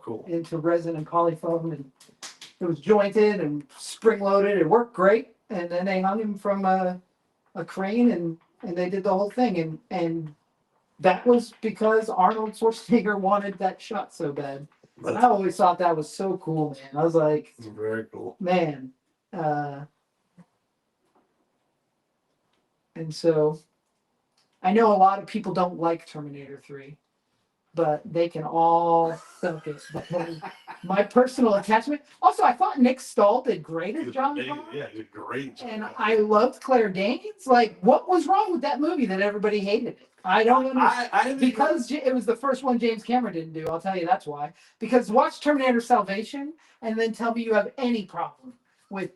Cool. Into resin and polyfoam, and it was jointed and spring loaded. It worked great. And then they hung him from a crane and they did the whole thing. And that was because Arnold Schwarzenegger wanted that shot so bad. And I always thought that was so cool, man. I was like, it's very cool, man. And so I know a lot of people don't like Terminator 3, but they can all suck it. my personal attachment. Also, I thought Nick Stahl did great as John Connor. Yeah, he's a great. And I loved Claire Danes. Like, what was wrong with that movie that everybody hated it? I don't understand. I didn't Because it was the first one James Cameron didn't do. I'll tell you that's why. Because watch Terminator Salvation and then tell me you have any problem with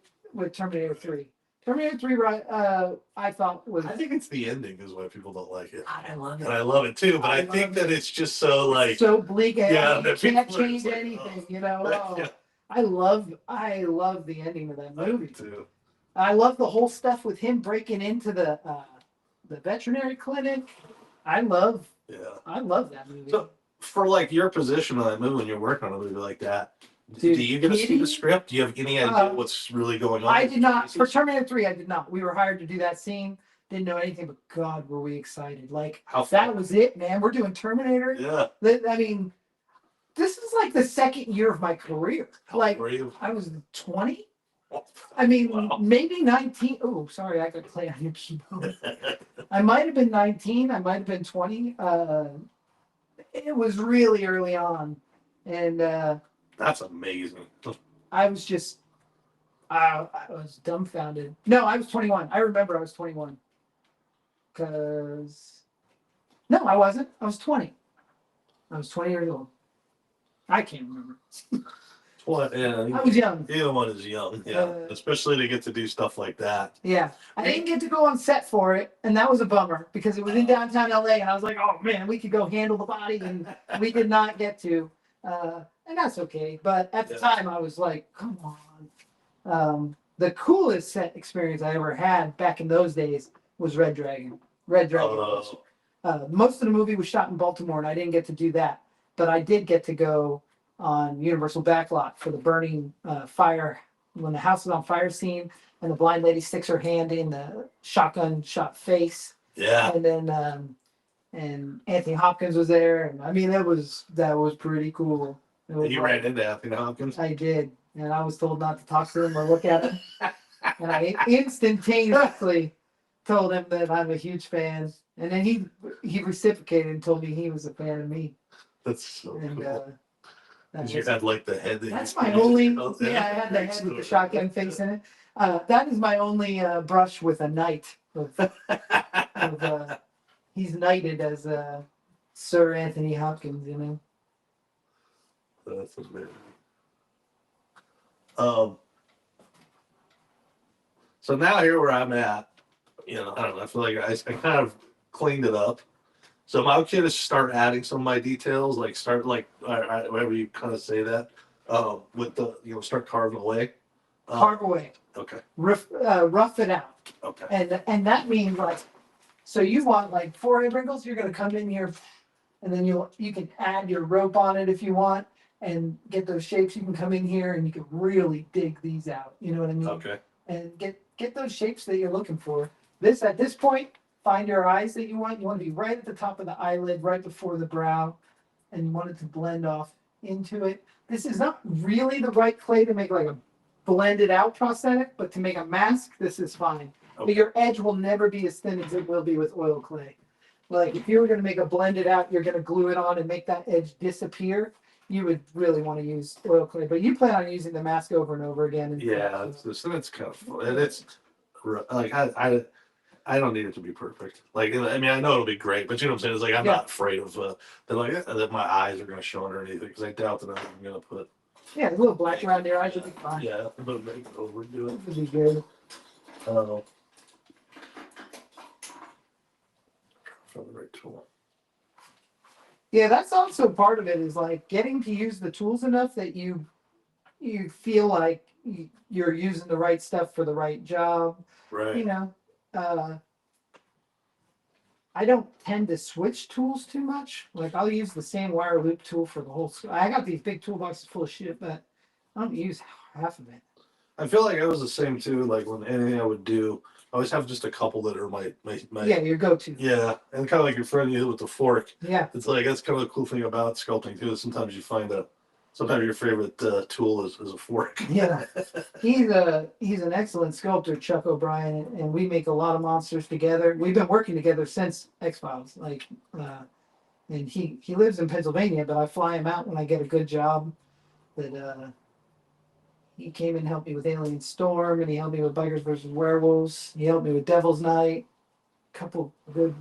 Terminator 3. Terminator 3, I thought was. I think it's the ending is why people don't like it. God, I love it. And I love it too, but I think that it's just so like. So bleak and Yeah, you that can't people are change just like, anything, you know. oh. Yeah. I love the ending of that movie. Too. I love the whole stuff with him breaking into the veterinary clinic. I love that movie. So for like your position on that movie when you're working on a movie like that, Dude, do you get to see the script? Do you have any idea what's really going on? I did not. For Terminator 3, I did not. We were hired to do that scene. Didn't know anything, but God, were we excited. Like, that was it, man. We're doing Terminator. Yeah. I mean, this is like the second year of my career. How like, old were you? I was 20. I mean, Wow. maybe 19. Oh, sorry, I could play on your keyboard. I might have been 19. I might have been 20. It was really early on. And That's amazing. I was just, I was dumbfounded. No, I was 21. I remember I was 21. No, I wasn't. I was 20. I was 20 years old. I can't remember. What? Yeah, I was young. either one is young. Yeah, especially to get to do stuff like that. Yeah, I didn't get to go on set for it, and that was a bummer because it was in downtown LA, and I was like, oh man, we could go handle the body, and we did not get to. And that's okay. But at the time, I was like, come on. The coolest set experience I ever had back in those days was Red Dragon. Red Dragon. Most of the movie was shot in Baltimore, and I didn't get to do that. But I did get to go on Universal Backlot for the burning fire, when the house is on fire scene, and the blind lady sticks her hand in the shotgun shot face. Yeah. And then and Anthony Hopkins was there, and I mean that was pretty cool. You ran into Anthony Hopkins? I did, and I was told not to talk to him or look at him. And I instantaneously told him that I'm a huge fan, and then he reciprocated and told me he was a fan of me. That's so And cool. You had like the head. That's my only. Yeah, I had the head with the shotgun face in it. That is my only brush with a knight. He's knighted as Sir Anthony Hopkins, you know. That's amazing. So now here where I'm at, I don't know. I feel like I kind of cleaned it up. So I'm okay to start adding some of my details, like start like whatever you kind of say that, with the start carving away. Carve away. Okay. Rough it out. Okay. And that means like, so you want like forehead wrinkles, you're gonna come in here, and then you can add your rope on it if you want, and get those shapes. You can come in here and you can really dig these out. You know what I mean? Okay. And get those shapes that you're looking for. At this point, find your eyes that you want. You want to be right at the top of the eyelid, right before the brow, and you want it to blend off into it. This is not really the right clay to make like a blended out prosthetic, but to make a mask, this is fine. Okay. But your edge will never be as thin as it will be with oil clay. Like if you were going to make a blended out, you're going to glue it on and make that edge disappear. You would really want to use oil clay, but you plan on using the mask over and over again. Yeah, that's kind of fun. And it's like I don't need it to be perfect. Like I mean, I know it'll be great, but you know what I'm saying? It's like I'm not afraid of that my eyes are going to show underneath it because I doubt that I'm going to put. Yeah, a little black around your eyes would be fine. Yeah, but make it overdo it. Would be good. I don't know. Found the right tool. Yeah, that's also part of it is like getting to use the tools enough that you feel like you're using the right stuff for the right job. Right. You know, I don't tend to switch tools too much. Like I'll use the same wire loop tool for the whole. I got these big toolboxes full of shit, but I don't use half of it. I feel like I was the same too. Like when anything I would do, I always have just a couple that are my Yeah, your go-to. Yeah, and kind of like your friend you with the fork. Yeah. It's like that's kind of the cool thing about sculpting too. Is sometimes you find sometimes your favorite tool is a fork. Yeah, he's an excellent sculptor, Chuck O'Brien, and we make a lot of monsters together. We've been working together since X-Files, and he lives in Pennsylvania, but I fly him out when I get a good job. that he came and helped me with Alien Storm, and he helped me with Bikers versus Werewolves. He helped me with Devil's Night. Couple good,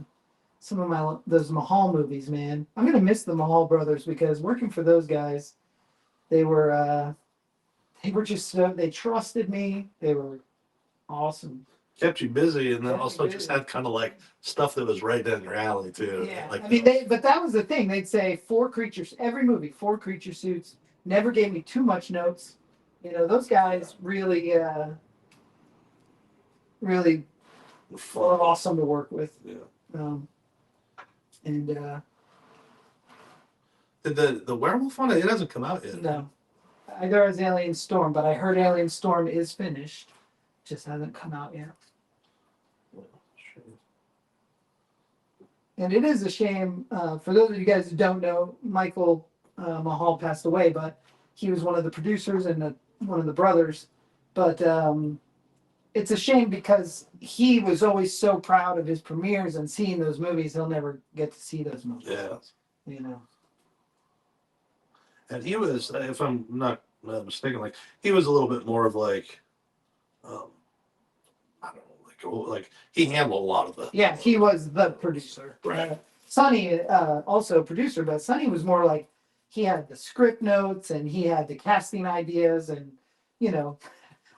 some of my those Mahal movies, man. I'm gonna miss the Mahal brothers because working for those guys, they were just so, they trusted me. They were awesome. Kept you busy, and then Kept me also just busy. had kind of like stuff that was right down your alley too. Yeah, Like I mean, but that was the thing. They'd say 4 creatures every movie, 4 creature suits. Never gave me too much notes. You know, those guys really, really were awesome to work with. Yeah. Um, and Did the werewolf one? It hasn't come out yet. no, either as Alien Storm, but I heard Alien Storm is finished, just hasn't come out yet. And it is a shame for those of you guys who don't know. Michael Mahal passed away, but he was one of the producers and one of the brothers. But it's a shame because he was always so proud of his premieres and seeing those movies. He'll never get to see those movies. Yeah. You know. And he was, if I'm not mistaken, like he was a little bit more of like, I don't know, like he handled a lot of the. Yeah, he was the producer. Right. Sonny, also a producer, but Sonny was more like he had the script notes and he had the casting ideas, and you know,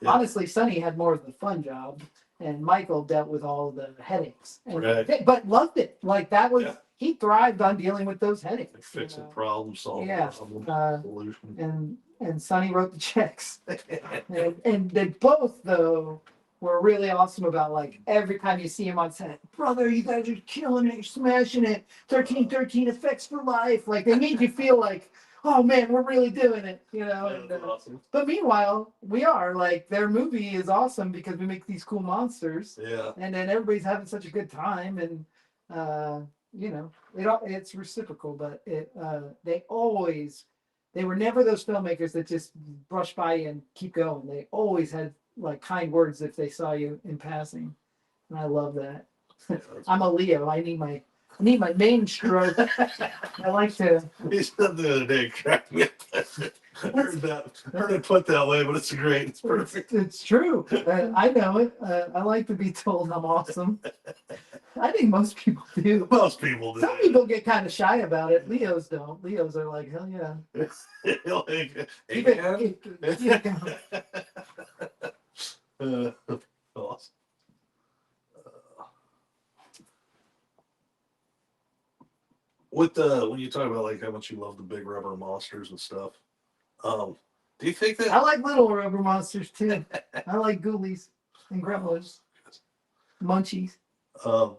Yeah. honestly, Sonny had more of the fun job, and Michael dealt with all the headaches. And, Right. But loved it. Like that was Yeah. he thrived on dealing with those Like headaches. fixing You know? problem solving, Yeah. problem solution. And Sonny wrote the checks. And they both though were really awesome about like every time you see him on set, brother, you guys are killing it, you're smashing it, 1313 effects for life. Like they made you feel like, oh man, we're really doing it, you know. And, That's awesome. but meanwhile, we are like their movie is awesome because we make these cool monsters, Yeah. and then everybody's having such a good time, and you know, it's reciprocal, but they were never those filmmakers that just brush by you and keep going. They always had like kind words if they saw you in passing, and I love that. I'm a Leo. I need my main stroke. I like to. He said the other day, cracked me up. Heard it put that way, but it's great. It's perfect. It's true. I know it. I like to be told I'm awesome. I think most people do. Most people do. Some people get kind of shy about it. Leos don't. Leos are like, hell yeah. Like, Keep hey, it man. going. Awesome. With when you talk about like how much you love the big rubber monsters and stuff, do you think I that? like little rubber monsters too. I like ghoulies and gremlins, munchies. Um,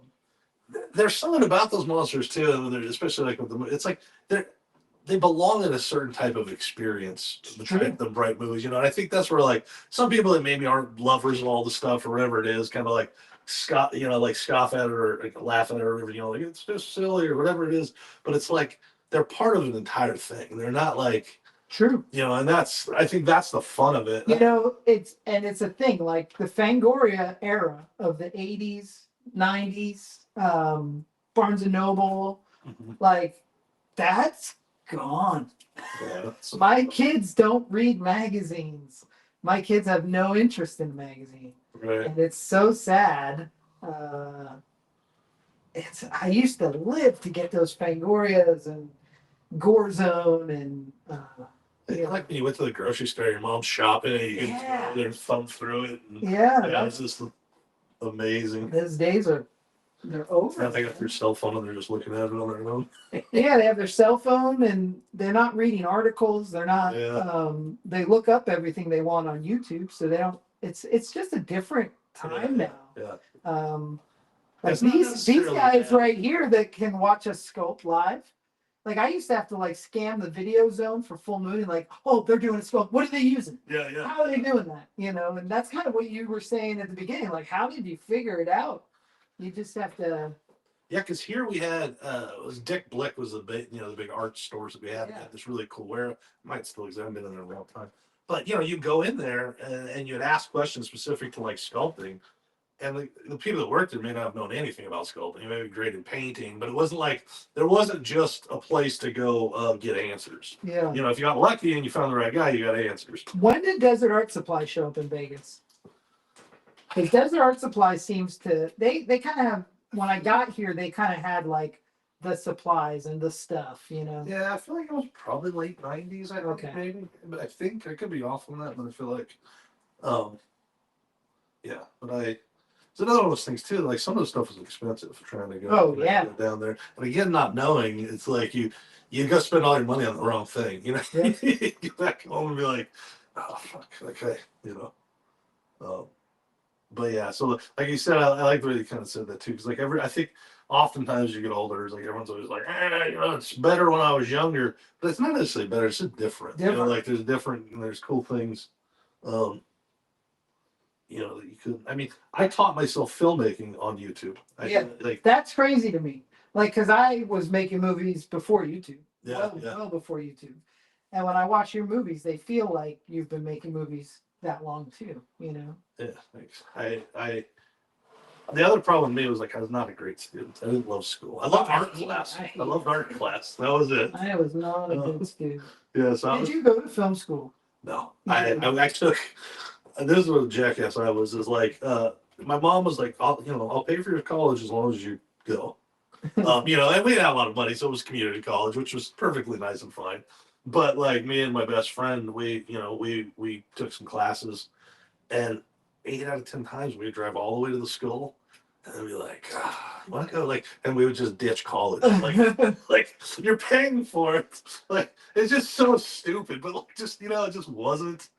there's something about those monsters too, especially like with the. It's like they belong in a certain type of experience. The bright movies, you know. And I think that's where like some people that maybe aren't lovers of all the stuff or whatever it is, kind of like scoff at it or like, laugh at it or whatever, you know, like it's just silly or whatever it is. But it's like they're part of an entire thing. They're not like. True. You know, and I think that's the fun of it. You know, it's a thing like the Fangoria era of the 80s, 90s, Barnes and Noble, like that's gone. Yeah, My kids don't read magazines. My kids have no interest in a magazine. right. And it's so sad. I used to live to get those Fangorias and Gore Zone and It's like when you went to the grocery store, your mom's shopping, and you Yeah. can go there and thumb through it. And, yeah, it's just amazing. those days they're over. Now they got their cell phone and they're just looking at it on their own. Yeah, they have their cell phone and they're not reading articles. They're not. Yeah. They look up everything they want on YouTube, so they don't. It's just a different time now. Yeah. Like It's not these necessarily guys bad. right here that can watch us sculpt live. Like I used to have to like scan the video zone for full moon and like, oh, they're doing a sculpt. What are they using? Yeah, yeah. How are they doing that? You know, and that's kind of what you were saying at the beginning. Like, how did you figure it out? You just have to. Yeah, because here we had it was Dick Blick was the big art stores that we had. Yeah. Had this really cool where might still exist. I've been in there a long time. But you go in there and you'd ask questions specific to like sculpting, and the people that worked there may not have known anything about sculpting. They may be great in painting, but it wasn't like there wasn't just a place to go get answers. Yeah. You know, if you got lucky and you found the right guy, you got answers. When did Desert Art Supply show up in Vegas? Because Desert Art Supply seems to they kind of have. When I got here, they kind of had like the supplies and the stuff, you know. Yeah, I feel like it was probably late '90s. I think Okay. maybe, but I think I could be off on that. But I feel like, um, yeah. But it's another one of those things too. Like some of the stuff was expensive trying to go, Oh, yeah. go down there. But again, not knowing, it's like you go spend all your money on the wrong thing. You know, Yeah. you get back home and be like, oh fuck, okay, you know. But yeah, so like you said, I like the way you kind of said that too, because like I think oftentimes you get older, it's like everyone's always like, you know, it's better when I was younger, but it's not necessarily better. It's just different. You know, Different. like there's different, there's cool things, um, you know, that you could. I mean, I taught myself filmmaking on YouTube. Yeah. Like That's crazy to me. Like, because I was making movies before YouTube. Yeah, yeah. Well before YouTube. And when I watch your movies, they feel like you've been making movies that long too, you know? yeah, thanks. The other problem with me was like I was not a great student. I didn't love school. I loved art class. I loved art class. That was it. I was not a good student. Yeah, so Did you go to film school? No, You didn't? I took. This is what a jackass I was. Is like, my mom was like, I'll pay for your college as long as you go. You know, and we didn't have a lot of money, so it was community college, which was perfectly nice and fine. But like me and my best friend, we took some classes, and 8 out of 10 times we'd drive all the way to the school, and I'd be like, want to go? Like, and we would just ditch college. Like you're paying for it. Like it's just so stupid. But like, just it just wasn't.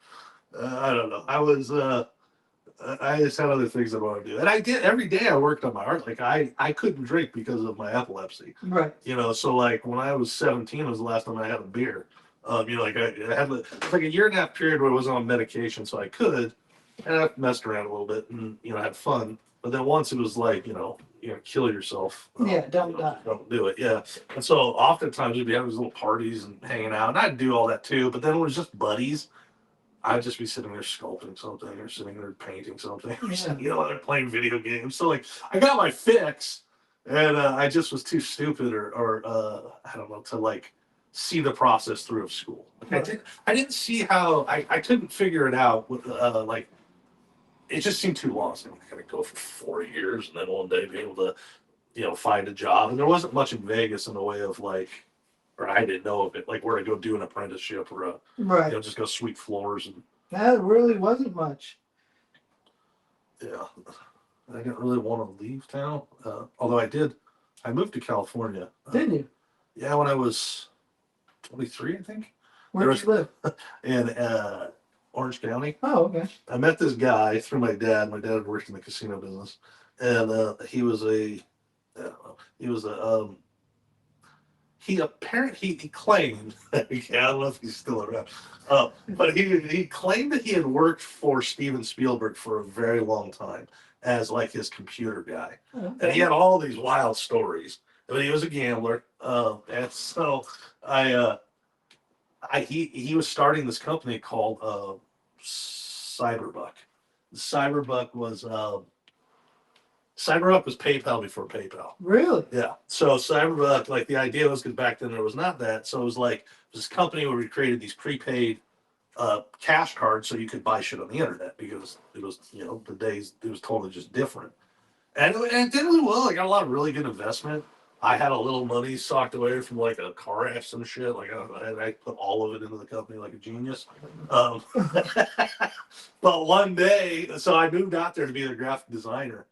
I don't know. I just had other things I wanted to do, and I did every day. I worked on my art. Like I couldn't drink because of my epilepsy. Right. You know, so like when I was 17 was the last time I had a beer. You know, like I had like a year and a half period where I was on medication, so I could, and I messed around a little bit and had fun. But then once it was like, kill yourself. Yeah, don't die. Don't do it. Yeah. And so oftentimes we'd be having these little parties and hanging out, and I'd do all that too. But then it was just buddies. I'd just be sitting there sculpting something or sitting there painting something, or they're playing video games. So like I got my fix, and I just was too stupid or I don't know, to like see the process through of school. Like, I didn't see how I couldn't figure it out with like it just seemed too long. So I gotta go for 4 years and then one day be able to find a job. And there wasn't much in Vegas in the way of like, or I didn't know of it, like where to go do an apprenticeship or Right. just go sweep floors and That really wasn't much. yeah. I didn't really want to leave town. Although I moved to California. Didn't you? Yeah, when I was 23, I think. Where did you live? In Orange County. Oh, okay. I met this guy through my dad. My dad had worked in the casino business, and he was a, I don't know, he claimed, I don't know if he's still around, but he claimed that he had worked for Steven Spielberg for a very long time as like his computer guy, and he had all these wild stories. But he was a gambler, and so he was starting this company called Cyberbuck. Cyberbuck was PayPal before PayPal. Really? Yeah. So Cyberbuck, like the idea was because back then there was not that. So it was like this company where we created these prepaid cash cards so you could buy shit on the internet because it was, the days it was totally just different. And it did really well. I got a lot of really good investment. I had a little money socked away from like a car accident shit. Like I put all of it into the company like a genius. But one day, so I moved out there to be the graphic designer.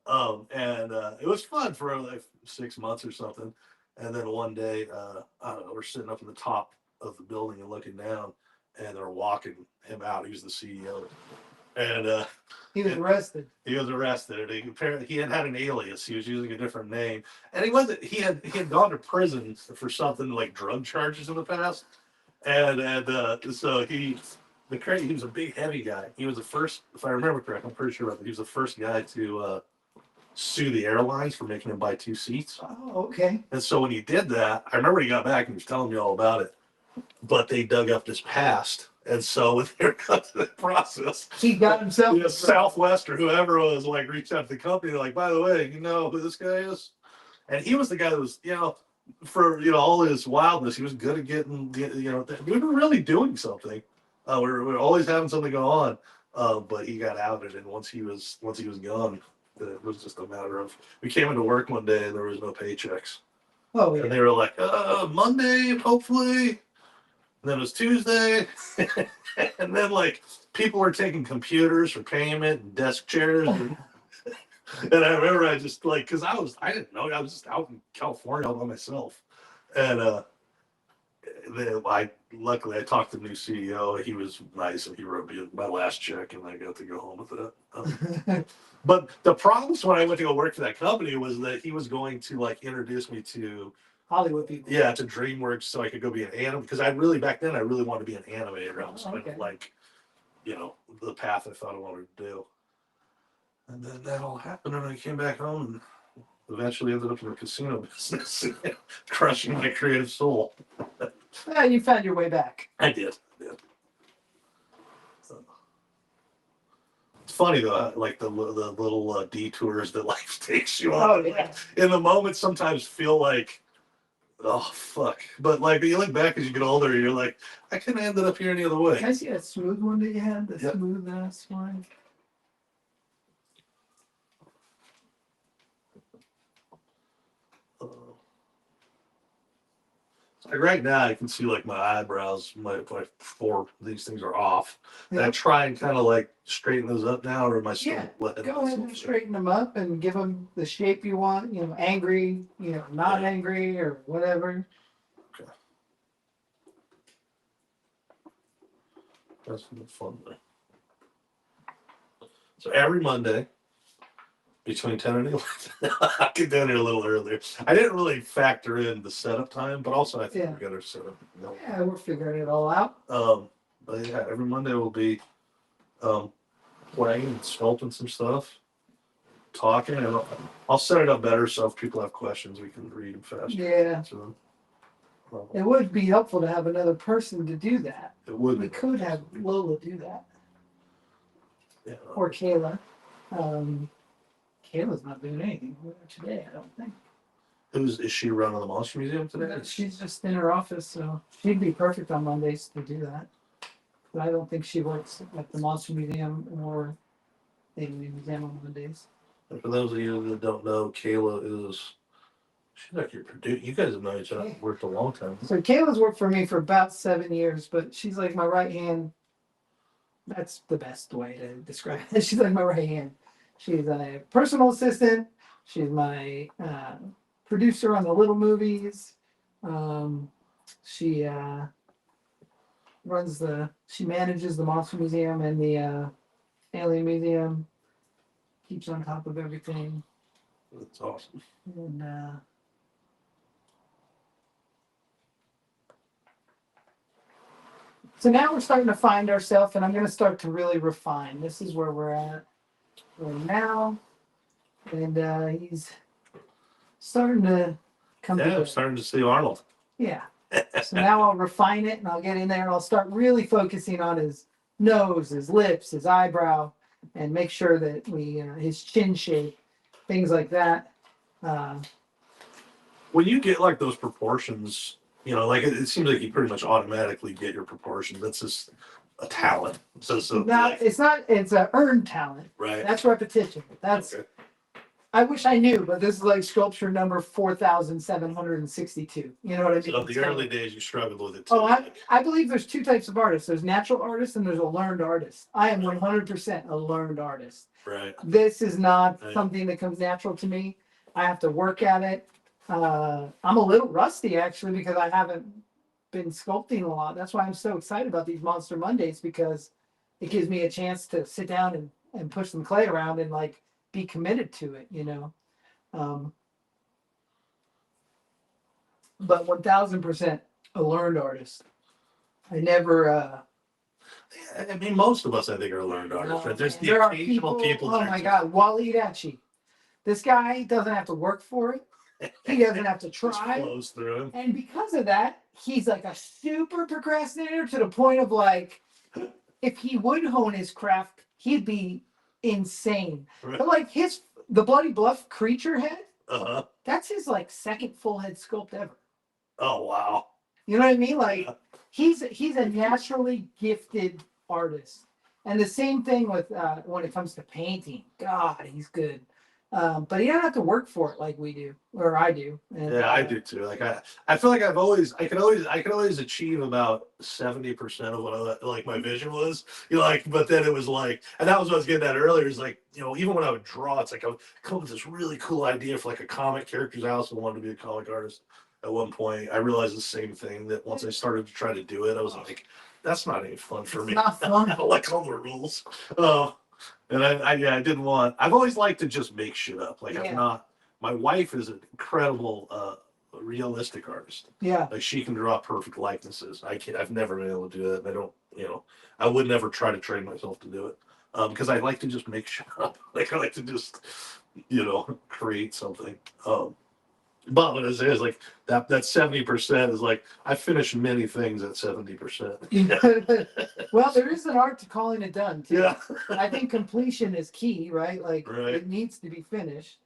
And it was fun for like 6 months or something. And then one day, I don't know, we're sitting up in the top of the building and looking down, and they're walking him out. He was the CEO. And he was arrested. He was arrested. And apparently he had an alias. He was using a different name, and he had gone to prison for something like drug charges in the past. And so he was a big heavy guy. He was the first, if I remember correctly, I'm pretty sure about that. He was the first guy to sue the airlines for making him buy 2 seats. Oh, okay. And so when he did that, I remember he got back and he was telling me all about it. And he was like, "Yeah, I but they dug up his past. And so when they were cut to the process, He got himself. Southwest or whoever was like reached out to the company, like, by the way, you know who this guy is? And he was the guy that was, for all his wildness, he was good at getting, we were really doing something. We were always having something go on. But he got outed, and once he was gone, it was just a matter of, we came into work one day and there was no paychecks. Oh, yeah. And they were like, Monday, hopefully. And then it was Tuesday. And then like people were taking computers for payment and desk chairs. And I remember I just like, cause I didn't know, I was just out in California all by myself. And luckily I talked to the new CEO. He was nice and he wrote me my last check and I got to go home with it. But the problems when I went to go work for that company was that he was going to like introduce me to Hollywood people. Yeah, to DreamWorks so I could go be an animator because back then I really wanted to be an animator. I was kind of like, the path I thought I wanted to do. And then that all happened and I came back home and eventually ended up in the casino business, crushing my creative soul. Yeah, you found your way back. I did. It's funny though, like the little detours that life takes you on. Oh, yeah. Like, in the moment, sometimes feel like, oh fuck! But like you look back as you get older, you're like, I couldn't have ended up here any other way. Can I see that smooth one that you had? The Yep. smooth ass one. Like right now, I can see like my eyebrows, my these things are off. And I Yep. try and kind of like straighten those up now, or am I still Yeah, letting go ahead and straighten them up and give them the shape you want. Angry, not Yeah. angry or whatever. Okay. That's fun. So every Monday between 10 and 11, I get down here a little earlier. I didn't really factor in the setup time, but also I think Yeah. we got our setup. Yeah, we're figuring it all out. But yeah, every Monday will be playing and sculpting some stuff, talking, and I'll set it up better so if people have questions, we can read them faster. Yeah. So, It would be helpful to have another person to do that. it would. We could have Lola do that. Yeah. Or Kayla. Kayla's not doing anything today, I don't think. Is she running the Monster Museum today? She's just in her office, so she'd be perfect on Mondays to do that. But I don't think she works at the Monster Museum or the museum on Mondays. And for those of you that don't know, Kayla is, she's like your producer. You guys have known each other, worked a long time. So Kayla's worked for me for about 7 years, but she's like my right hand. That's the best way to describe it. She's like my right hand. She's a personal assistant. She's my producer on the little movies. She she manages the Monster Museum and the Alien Museum. Keeps on top of everything. That's awesome. And so now we're starting to find ourselves, and I'm going to start to really refine. This is where we're at right now, and he's starting to come Yeah, together. I'm starting to see Arnold. Yeah. So now I'll refine it, and I'll get in there, and I'll start really focusing on his nose, his lips, his eyebrow, and make sure that his chin shape, things like that. When you get like those proportions, like it seems like you pretty much automatically get your proportions. That's just a talent. So It's not. It's an earned talent. Right. That's repetition. That's. Okay. I wish I knew, but this is like sculpture number 4,762. You know what I mean? So in the early days, you struggled with it too. Oh, I believe there's two types of artists. There's natural artists and there's a learned artist. I am 100% a learned artist. Right. This is not something that comes natural to me. I have to work at it. I'm a little rusty actually because I haven't been sculpting a lot. That's why I'm so excited about these Monster Mondays because it gives me a chance to sit down and push some clay around and like be committed to it, but 1,000% a learned artist. I never. I mean, most of us, I think, are learned artists. But there's the there occasional people. Oh my God, Wally Dachi. This guy doesn't have to work for it. He doesn't have to try. Flows through him. And because of that, he's like a super procrastinator to the point of like, if he would hone his craft, he'd be insane. Right. But like the Bloody Bluff creature head, Uh-huh. that's his like second full head sculpt ever. Oh wow. You know what I mean? Like he's a naturally gifted artist. And the same thing with when it comes to painting. God, he's good. But he don't have to work for it like we do, or I do. And, Yeah, I do too. Like I feel like I can always achieve about 70% of what like my vision was. You know, like, but then it was like, and that was what I was getting at earlier. Is like, you know, even when I would draw, it's like I would come up with this really cool idea for like a comic characters. I also wanted to be a comic artist at one point. I realized the same thing, that once I started to try to do it, I was like, that's not any fun for it's me. not fun. I don't like all the rules. And I didn't want. I've always liked to just make shit up. Like Yeah. I'm not. My wife is an incredible realistic artist. Yeah. Like she can draw perfect likenesses. I can't. I've never been able to do that. And I don't. You know, I would never try to train myself to do it because I like to just make shit up. Like I like to just, you know, create something. But what it is like that 70% is like I finished many things at 70%. Well, there is an art to calling it done too. Yeah. I think completion is key, right? Like Right. it needs to be finished.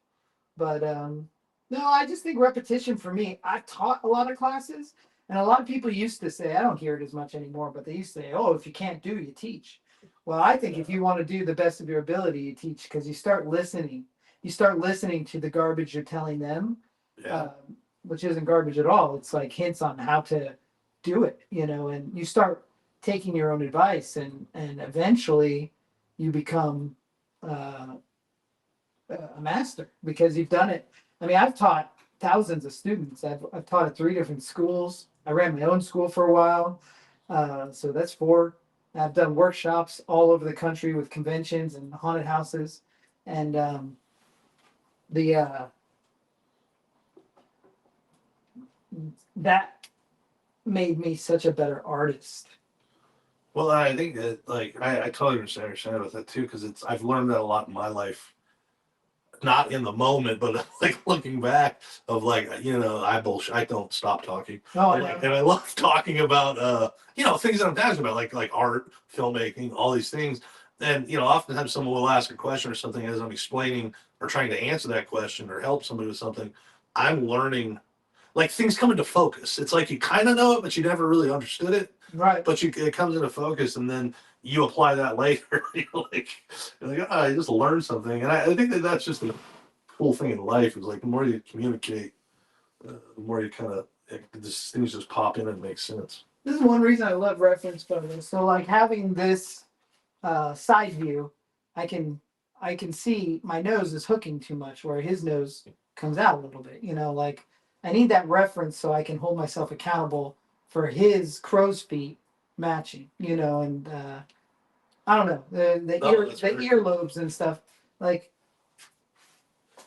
But no, I just think repetition for me. I've taught a lot of classes, and a lot of people used to say, I don't hear it as much anymore, but they used to say, oh, if you can't do, you teach. Well, I think if you want to do the best of your ability, you teach, because you start listening. You start listening to the garbage you're telling them, Yeah. which isn't garbage at all. It's like hints on how to do it, you know, and you start taking your own advice, and eventually you become a master because you've done it. I mean, I've taught thousands of students. I've taught at 3 different schools. I ran my own school for a while, so that's 4. I've done workshops all over the country with conventions and haunted houses, and the that made me such a better artist. Well, I think that like I totally understand with that too, because I've learned that a lot in my life, not in the moment, but like looking back of like, you know, I don't stop talking. Oh, I Like, know. and I love talking about you know, things that I'm passionate about, like art, filmmaking, all these things. And you know, oftentimes someone will ask a question or something as I'm explaining or trying to answer that question or help somebody with something. I'm learning, like things come into focus. It's like you kind of know it, but you never really understood it. Right. But it comes into focus, and then you apply that later. You're like, oh, I just learned something, and I think that that's just a cool thing in life. Is like the more you communicate, the more you kind of things just pop in and make sense. This is one reason I love reference photos. So like having this side view, I can see my nose is hooking too much, where his nose comes out a little bit. You know, like I need that reference so I can hold myself accountable for his crow's feet matching. You know, and I don't know the earlobes and stuff. Like,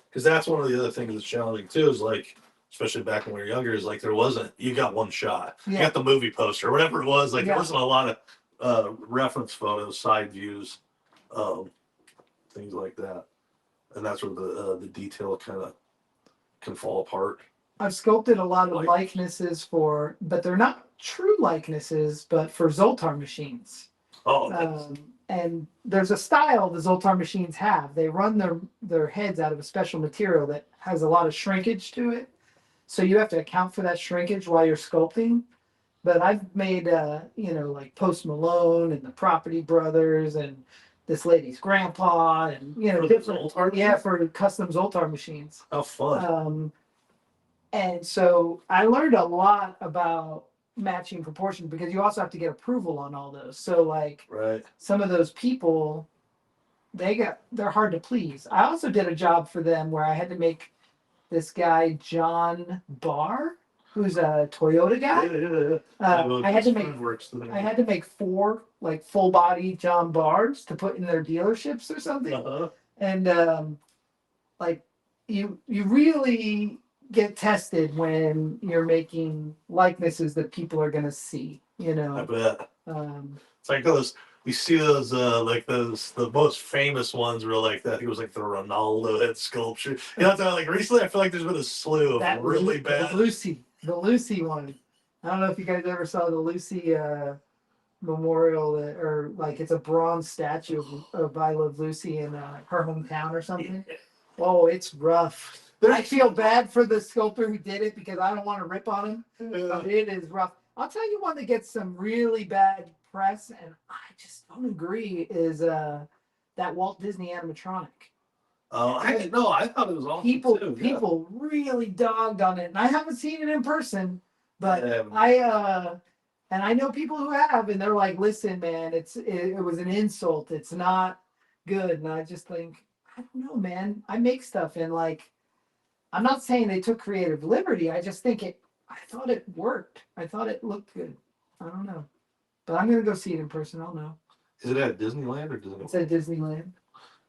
because that's one of the other things that's challenging too. Is like, especially back when we were younger, is like you got one shot. You got the movie poster or whatever it was. Like there wasn't a lot of reference photos, side views, things like that, and that's where the detail kind of can fall apart. I've sculpted a lot of likenesses but they're not true likenesses, but for Zoltar machines. Oh, nice. And there's a style the Zoltar machines have. They run their heads out of a special material that has a lot of shrinkage to it. So you have to account for that shrinkage while you're sculpting. But I've made, you know, like Post Malone and the Property Brothers and this lady's grandpa and, you know, different. For custom Zoltar machines. How fun. And so I learned a lot about matching proportions because you also have to get approval on all those. So like some of those people, they're hard to please. I also did a job for them where I had to make this guy John Barr, who's a Toyota guy. I had to make 4 like full body John Bars to put in their dealerships or something. And like you really get tested when you're making likenesses that people are gonna see, you know. I bet. It's like those we see those like the most famous ones were like that. It was like the Ronaldo head sculpture. You know, like recently I feel like there's been a slew of really bad. The Lucy one. I don't know if you guys ever saw the Lucy memorial or like it's a bronze statue of I Love Lucy in her hometown or something. Oh, it's rough. I feel bad for the sculptor who did it because I don't want to rip on him, but it is rough. I'll tell you one that gets some really bad press, and I just don't agree, is that Walt Disney animatronic. Oh, I didn't know. I thought it was awesome People too. people really dogged on it, and I haven't seen it in person, but Yeah. and I know people who have, and they're like, "Listen, man, it was an insult. It's not good." And I just think, I don't know, man. I make stuff, and like, I'm not saying they took creative liberty. I just think it. I thought it worked. I thought it looked good. I don't know, but I'm gonna go see it in person. I'll know. Is it at Disneyland or Disney? It's at Disneyland.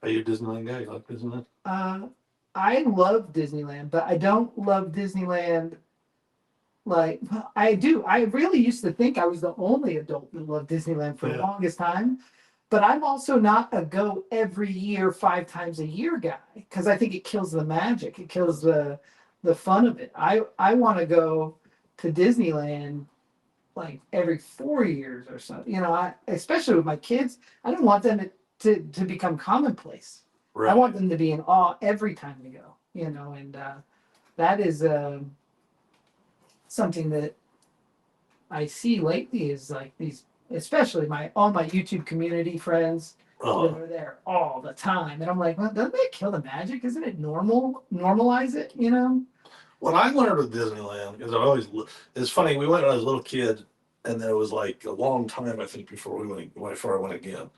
Are you a Disneyland guy? You like Disneyland? I love Disneyland, but I don't love Disneyland like well, I do. I really used to think I was the only adult that loved Disneyland for the longest time. But I'm also not a go every year, 5 times a year guy because I think it kills the magic. It kills the fun of it. I want to go to Disneyland like every 4 years or so. You know, especially with my kids, I don't want them to become commonplace. Right. I want them to be in awe every time we go. You know, and that is something that I see lately is like these, especially all my YouTube community friends that are there all the time, and I'm like, well, doesn't that kill the magic? Isn't it normal? Normalize it, you know? What I learned with Disneyland is it's funny. We went when I was a little kid, and then it was like a long time I think before I went again.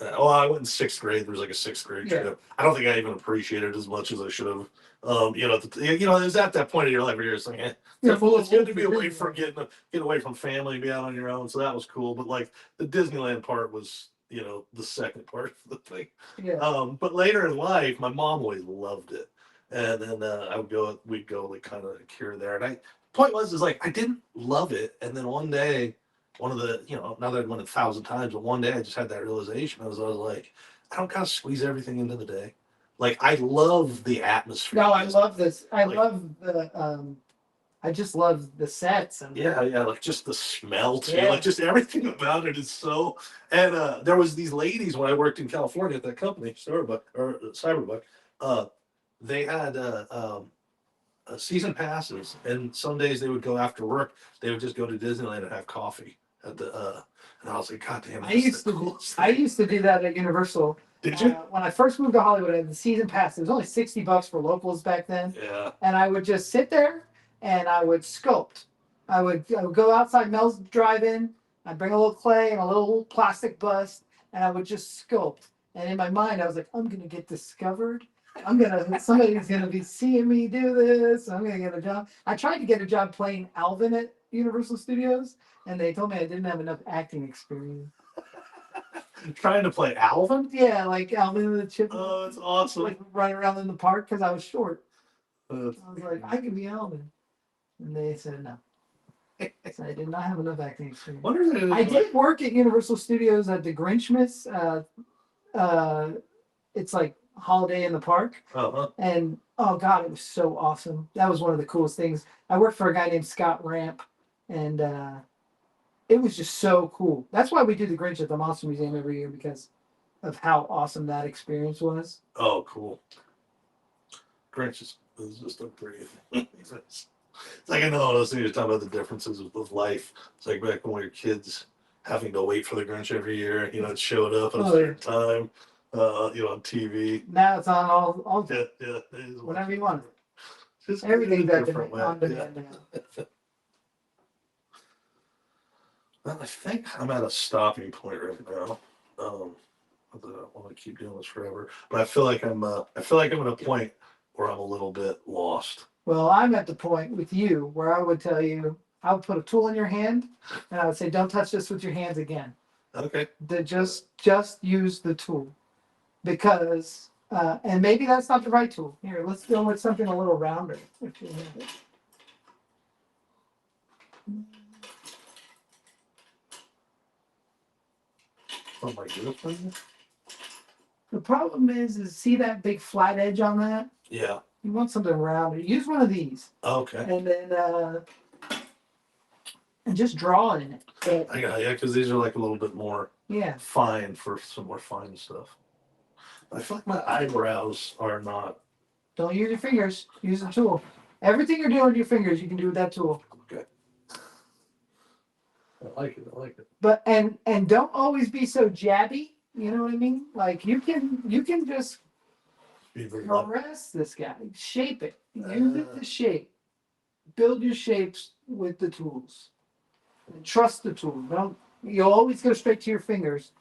I went in 6th grade. There was like a 6th grade trip. I don't think I even appreciated it as much as I should have. It was at that point in your life where you're just like, it's good to be away from get away from family, and be out on your own. So that was cool. But like the Disneyland part was, the second part of the thing. Yeah. But later in life, my mom always loved it, and then we'd go like kind of here and there. And point was is like I didn't love it, and then one day one of the, now that I'd went 1,000 times, but one day I just had that realization. I was like, I don't gotta squeeze everything into the day. Like I love the atmosphere. No, I love this. I just love the sets and yeah, like just the smell too, Yeah. like just everything about it is so. And there was these ladies when I worked in California at that company, Starbucks or Cyberbuck. They had season passes, and some days they would go after work. They would just go to Disneyland and have coffee at the. And I was like, God damn! I used to do that at Universal. Did you? When I first moved to Hollywood, I had the season pass. It was only $60 for locals back then. Yeah. And I would just sit there and I would sculpt. I would go outside Mel's drive-in. I'd bring a little clay and a little plastic bust, and I would just sculpt. And in my mind, I was like, I'm gonna get discovered. Somebody's gonna be seeing me do this. I'm gonna get a job. I tried to get a job playing Alvin at Universal Studios, and they told me I didn't have enough acting experience. Trying to play Alvin? Yeah, like Alvin and the Chipmunks. Oh, that's awesome. Like running around in the park because I was short. I was like, I can be Alvin. And they said no. So I did not have enough acting experience. I did work at Universal Studios at the Grinchmas. It's like Holiday in the Park. Uh-huh. And oh God, it was so awesome. That was one of the coolest things. I worked for a guy named Scott Ramp, and it was just so cool. That's why we do the Grinch at the Monster Museum every year, because of how awesome that experience was. Oh, cool. Grinch is just a great. It's like I know all those things you're talking about, the differences of life. It's like back when we were kids, having to wait for the Grinch every year. It showed up at a certain time. On TV. Now it's on all yeah, whenever you want. Just everything's on demand now. Well, I think I'm at a stopping point right now. I don't want to keep doing this forever, but I feel like I'm at a point where I'm a little bit lost. Well, I'm at the point with you where I would tell you, I would put a tool in your hand, and I would say, don't touch this with your hands again. Okay. Just use the tool, because and maybe that's not the right tool. Here, let's go with something a little rounder. If you have it. Oh my goodness. The problem is see that big flat edge on that? Yeah. You want something rounder. Use one of these. Okay. And then and just draw in it. But, I got yeah, because these are like a little bit more yeah, fine for some more fine stuff. I feel like my eyebrows are not don't use your fingers. Use a tool. Everything you're doing with your fingers, you can do with that tool. okay. I like it. I like it. But and don't always be so jabby. You know what I mean? Like you can just Be very light. caress this guy, shape it, use it to shape, build your shapes with the tools. And trust the tool. Don't you'll always go straight to your fingers.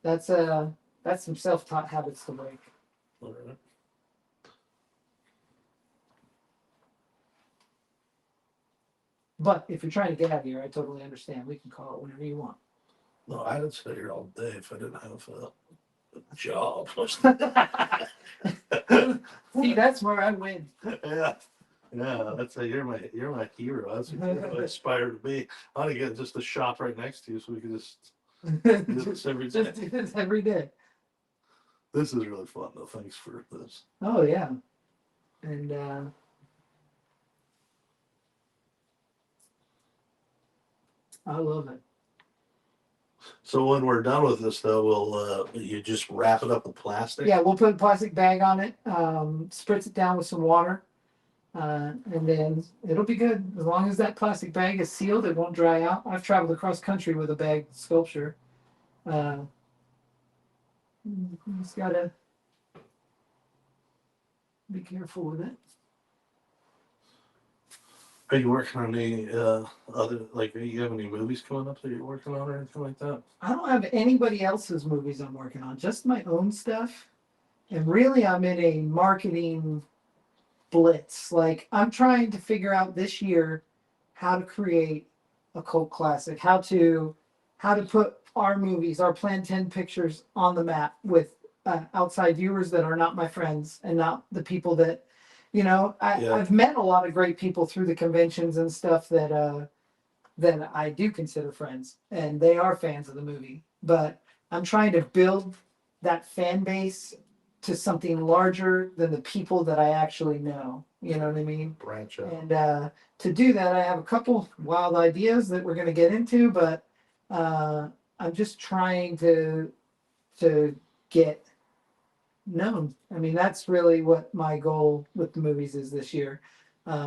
That's some self-taught habits to break. All right. But if you're trying to get out of here, I totally understand. We can call it whenever you want. No, I'd sit here all day if I didn't have a job. See, that's where I win. Yeah. Yeah, that's a, you're my hero. That's what I aspire to be. I want to get just a shop right next to you so we can just do this every day. Just do this every day. This is really fun though. Thanks for this. Oh yeah. And I love it. So when we're done with this though, we'll you just wrap it up with plastic? Yeah, we'll put a plastic bag on it, spritz it down with some water, and then it'll be good. As long as that plastic bag is sealed, it won't dry out. I've traveled across country with a bag sculpture. You just gotta be careful with it. Are you working on any other like? Do you have any movies coming up that you're working on or anything like that? I don't have anybody else's movies I'm working on, just my own stuff. And really, I'm in a marketing blitz. Like, I'm trying to figure out this year how to create a cult classic, how to put our movies, our Plan 10 pictures on the map with outside viewers that are not my friends and not the people that, Yeah. I've met a lot of great people through the conventions and stuff that I do consider friends, and they are fans of the movie. But I'm trying to build that fan base to something larger than the people that I actually know. You know what I mean? Branch out. And to do that, I have a couple wild ideas that we're going to get into, but I'm just trying to get known. I mean, that's really what my goal with the movies is this year.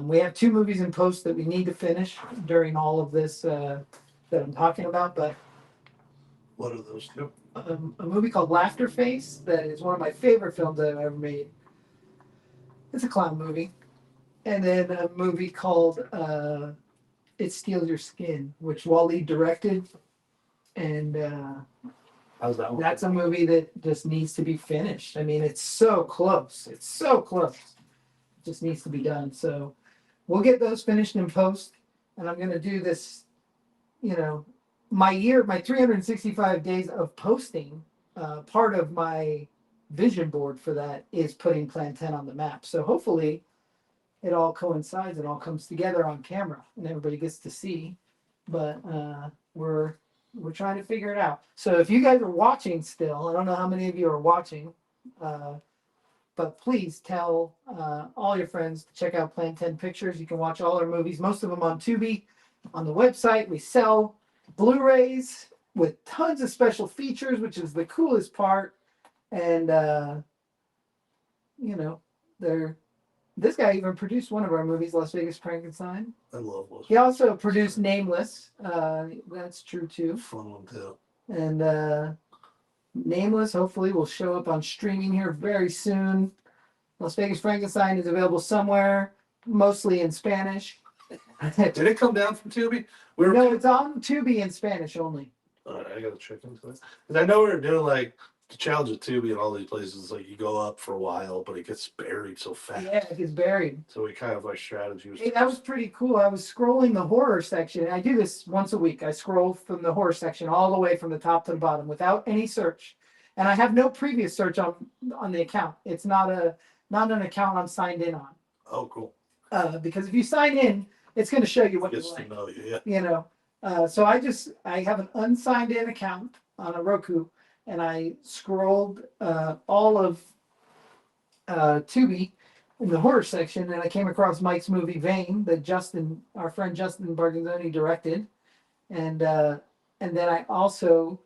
We have 2 movies in post that we need to finish during all of this that I'm talking about, but What are those two? a movie called Laughter Face that is one of my favorite films that I've ever made. It's a clown movie. And then a movie called It Steals Your Skin, which Wally directed. And How's that one? that's a movie that just needs to be finished. I mean, it's so close. It's so close. It just needs to be done. So we'll get those finished in post. And I'm going to do this, my 365 days of posting. Part of my vision board for that is putting Plan 10 on the map. So hopefully it all coincides and all comes together on camera and everybody gets to see. But we're trying to figure it out. So if you guys are watching still, I don't know how many of you are watching, but please tell all your friends to check out Plan 10 Pictures. You can watch all our movies, most of them on Tubi. On the website, we sell Blu-rays with tons of special features, which is the coolest part. And this guy even produced one of our movies, Las Vegas Frankenstein. I love those. He also produced Nameless. That's true too. Fun one too. And Nameless hopefully will show up on streaming here very soon. Las Vegas Frankenstein is available somewhere, mostly in Spanish. Did it come down from Tubi? No, it's on Tubi in Spanish only. All right, I gotta check into that. Because I know we were doing like the challenge of Tubi and all these places. Like you go up for a while, but it gets buried so fast. Yeah, it gets buried. So we kind of like strategy was. Hey, that was pretty cool. I was scrolling the horror section. I do this once a week. I scroll from the horror section all the way from the top to the bottom without any search, and I have no previous search on the account. It's not an account I'm signed in on. Oh, cool. Because if you sign in, it's going to show you what you Gets like. to know you, yeah. So I have an unsigned in account on a Roku, and I scrolled all of Tubi in the horror section, and I came across Mike's movie Vane that our friend Justin Barganzoni directed, and then I also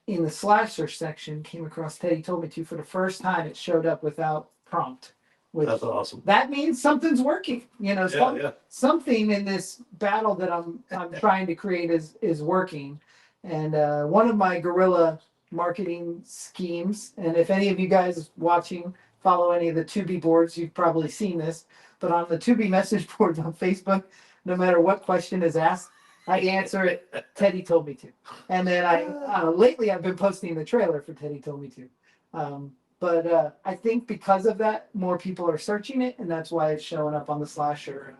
in the slasher section came across Teddy Told Me To for the first time. It showed up without prompt, which That's awesome. that means something's working. You know, Yeah. something in this battle that I'm trying to create is working. And one of my guerrilla marketing schemes, and if any of you guys watching follow any of the Tubi boards, you've probably seen this. But on the Tubi message boards on Facebook, no matter what question is asked, I answer it. Teddy Told Me To. And then lately I've been posting the trailer for Teddy Told Me To. But I think because of that, more people are searching it, and that's why it's showing up on the slasher.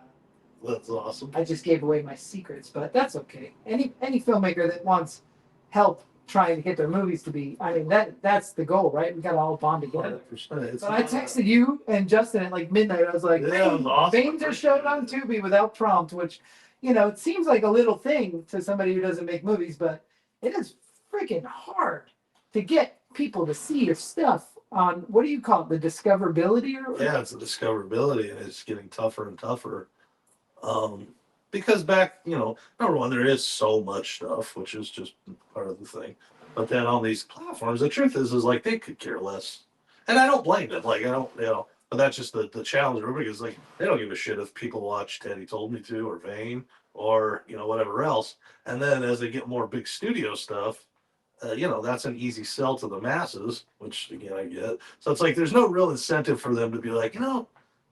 That's awesome. I just gave away my secrets, but that's okay. Any filmmaker that wants help trying to get their movies to be, I mean that's the goal, right? We got to all bond together. 100%. But I texted you and Justin at like midnight. I was like, Yeah, it was awesome. Bane just showed on Tubi without prompt, which, you know, it seems like a little thing to somebody who doesn't make movies, but it is freaking hard to get people to see your stuff on, what do you call it, the discoverability? Yeah, it's the discoverability, and it's getting tougher and tougher. Because back, number one, there is so much stuff, which is just part of the thing. But then on these platforms, the truth is like they could care less, and I don't blame them. Like I don't, but that's just the challenge. Everybody is like they don't give a shit if people watch Teddy Told Me To or Vane or whatever else. And then as they get more big studio stuff, that's an easy sell to the masses, which again I get. So it's like there's no real incentive for them to be like, I'm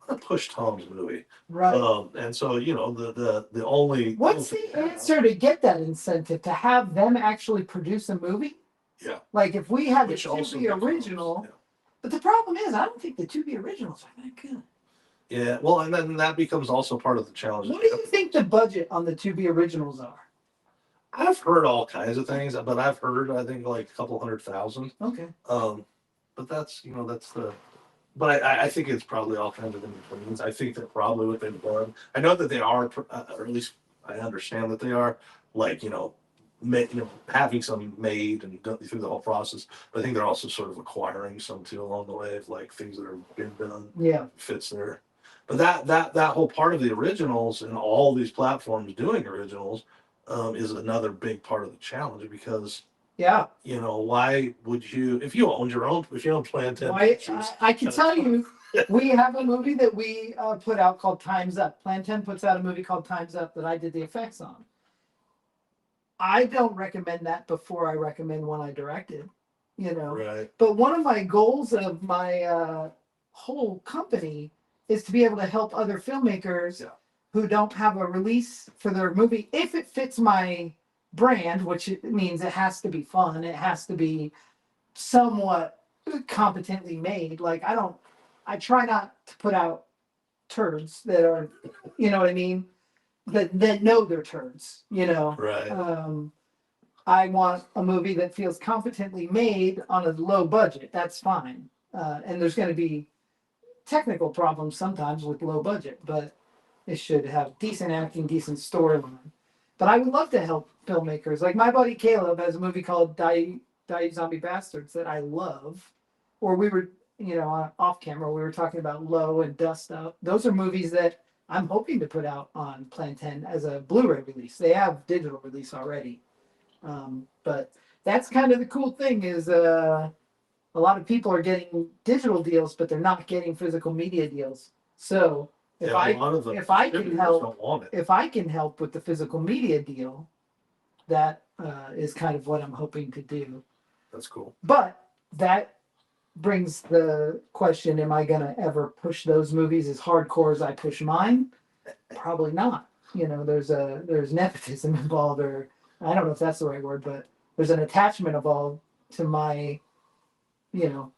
gonna push Tom's movie. Right. And so the only What's the answer to get that incentive to have them actually produce a movie? Yeah. Like if we had the Which also Tubi original, but the problem is I don't think the Tubi originals are that good. Yeah, well, and then that becomes also part of the challenge. What do you think the budget on the Tubi originals are? I've heard all kinds of things, but I've heard I think like a couple 100,000. Okay. But that's that's the. But I think it's probably all kinds of in betweens. I think that probably what they've done. I know that they are, or at least I understand that they are, like having some made and done through the whole process. But I think they're also sort of acquiring some too along the way of like things that have been done. Yeah. Fits there. But that whole part of the originals and all these platforms doing originals is another big part of the challenge because. Yeah. Why would you, if you owned Plan 10 Pictures? I can tell you, we have a movie that we put out called Time's Up. Plan 10 puts out a movie called Time's Up that I did the effects on. I don't recommend that before I recommend one I directed, Right. But one of my goals of my whole company is to be able to help other filmmakers who don't have a release for their movie if it fits my brand, which it means it has to be fun, it has to be somewhat competently made. Like I try not to put out turds that are, you know what I mean, that know they're turds, Right. I want a movie that feels competently made on a low budget. That's fine. And there's going to be technical problems sometimes with low budget, but it should have decent acting, decent storyline. But I would love to help filmmakers. Like my buddy Caleb has a movie called Die Zombie Bastards that I love. Or we were, off camera, we were talking about Low and Dust Up. Those are movies that I'm hoping to put out on Plan 10 as a Blu-ray release. They have digital release already. But that's kind of the cool thing is a lot of people are getting digital deals, but they're not getting physical media deals. So if I can help with the physical media deal, that is kind of what I'm hoping to do. That's cool. But that brings the question: am I gonna ever push those movies as hardcore as I push mine? Probably not. There's nepotism involved, or I don't know if that's the right word, but there's an attachment involved to my, to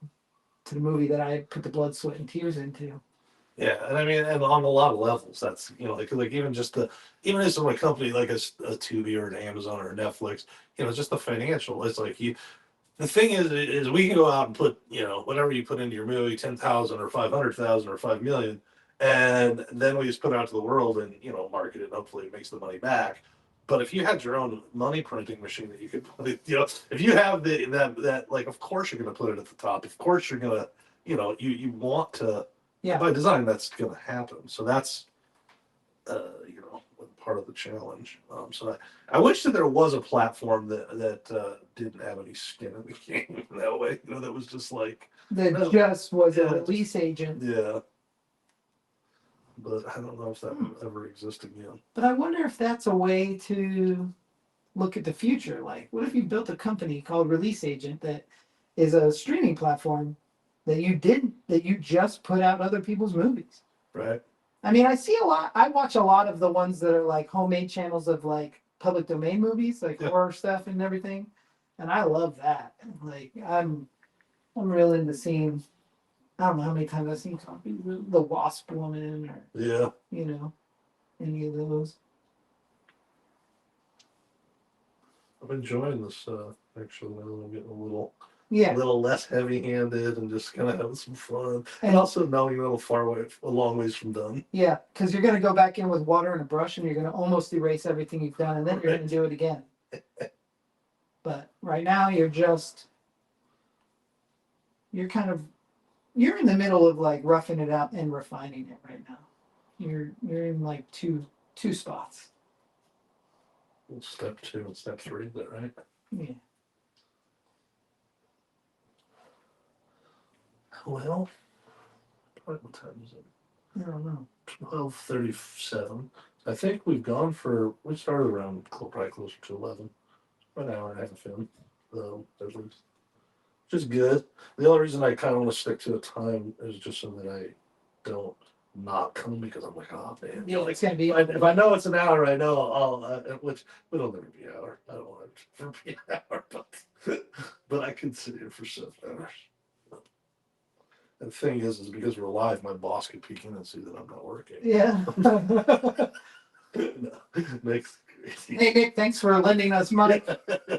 the movie that I put the blood, sweat, and tears into. Yeah, and I mean, and on a lot of levels, that's like even as a company like a Tubi or an Amazon or a Netflix, just the financial. It's like the thing is we can go out and put whatever you put into your movie, 10,000 or 500,000 or 5 million, and then we just put it out to the world and market it. And hopefully, it makes the money back. But if you had your own money printing machine that you could put it, if you have that like, of course you're going to put it at the top. Of course you're going to, you want to. Yeah. By design, that's going to happen. So that's, part of the challenge. So I wish that there was a platform that didn't have any skin in the game that way. You know, that was just like That No. just was a Yeah, release agent. yeah. But I don't know if that will ever exist again. But I wonder if that's a way to look at the future. Like, what if you built a company called Release Agent that is a streaming platform that you just put out other people's movies? Right. I mean, I watch a lot of the ones that are like homemade channels of like public domain movies, like Yeah. horror stuff and everything. And I love that. Like, I'm real into seeing, I don't know how many times I've seen The Wasp Woman or, Yeah. you know, any of those. I'm enjoying this actually now I'm getting a Yeah. little less heavy handed and just kind of having some fun. And And also knowing you're a long ways from done. yeah, because you're going to go back in with water and a brush and you're going to almost erase everything you've done and then you're going to do it again. But right now you're in the middle of like roughing it out and refining it right now. You're in like two spots. Step 2 and step 3, is that right? Yeah. Well, what time is it? I don't know. 12:37. I think we started around probably closer to 11. An hour and a half in, at least. Which is good. The only reason I kind of want to stick to a time is just so that I don't not come because I'm like, oh man. Yeah, it's going to be. If I know it's an hour, I know which it'll never be an hour. I don't want it to ever be an hour, but I can sit here for 7 hours. And the thing is because we're live, my boss could peek in and see that I'm not working. Yeah. No, Nick's crazy. Hey, Nick, thanks for lending us money.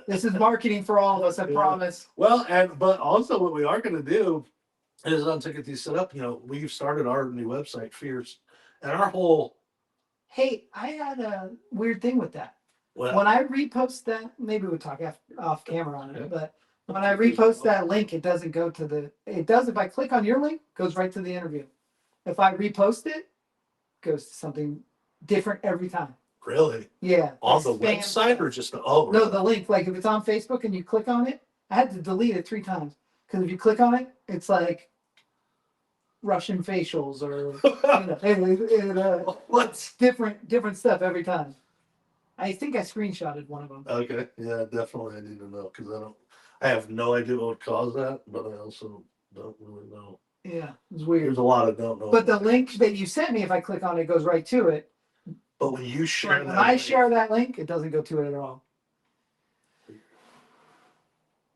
This is marketing for all of us, I promise. Well, but also what we are going to do is to get these set up. You know, we've started our new website, Fierce, and our whole. Hey, I had a weird thing with that. Well, When I repost that, maybe we'll talk off camera on it, Yeah. but when I repost that link, it doesn't go to it does if I click on your link, it goes right to the interview. If I repost it goes to something different every time. really? Yeah. On the like spam website stuff. or just No, the link, like if it's on Facebook and you click on it, I had to delete it 3 times. Because if you click on it, it's like Russian facials or What's different stuff every time. I think I screenshotted one of them. okay? Yeah, definitely. I need to know because I have no idea what would cause that, but I also don't really know. Yeah, it's weird. There's a lot of don't know. But the link that you sent me, if I click on it, goes right to it. But when you share When that, I share that link, it doesn't go to it at all.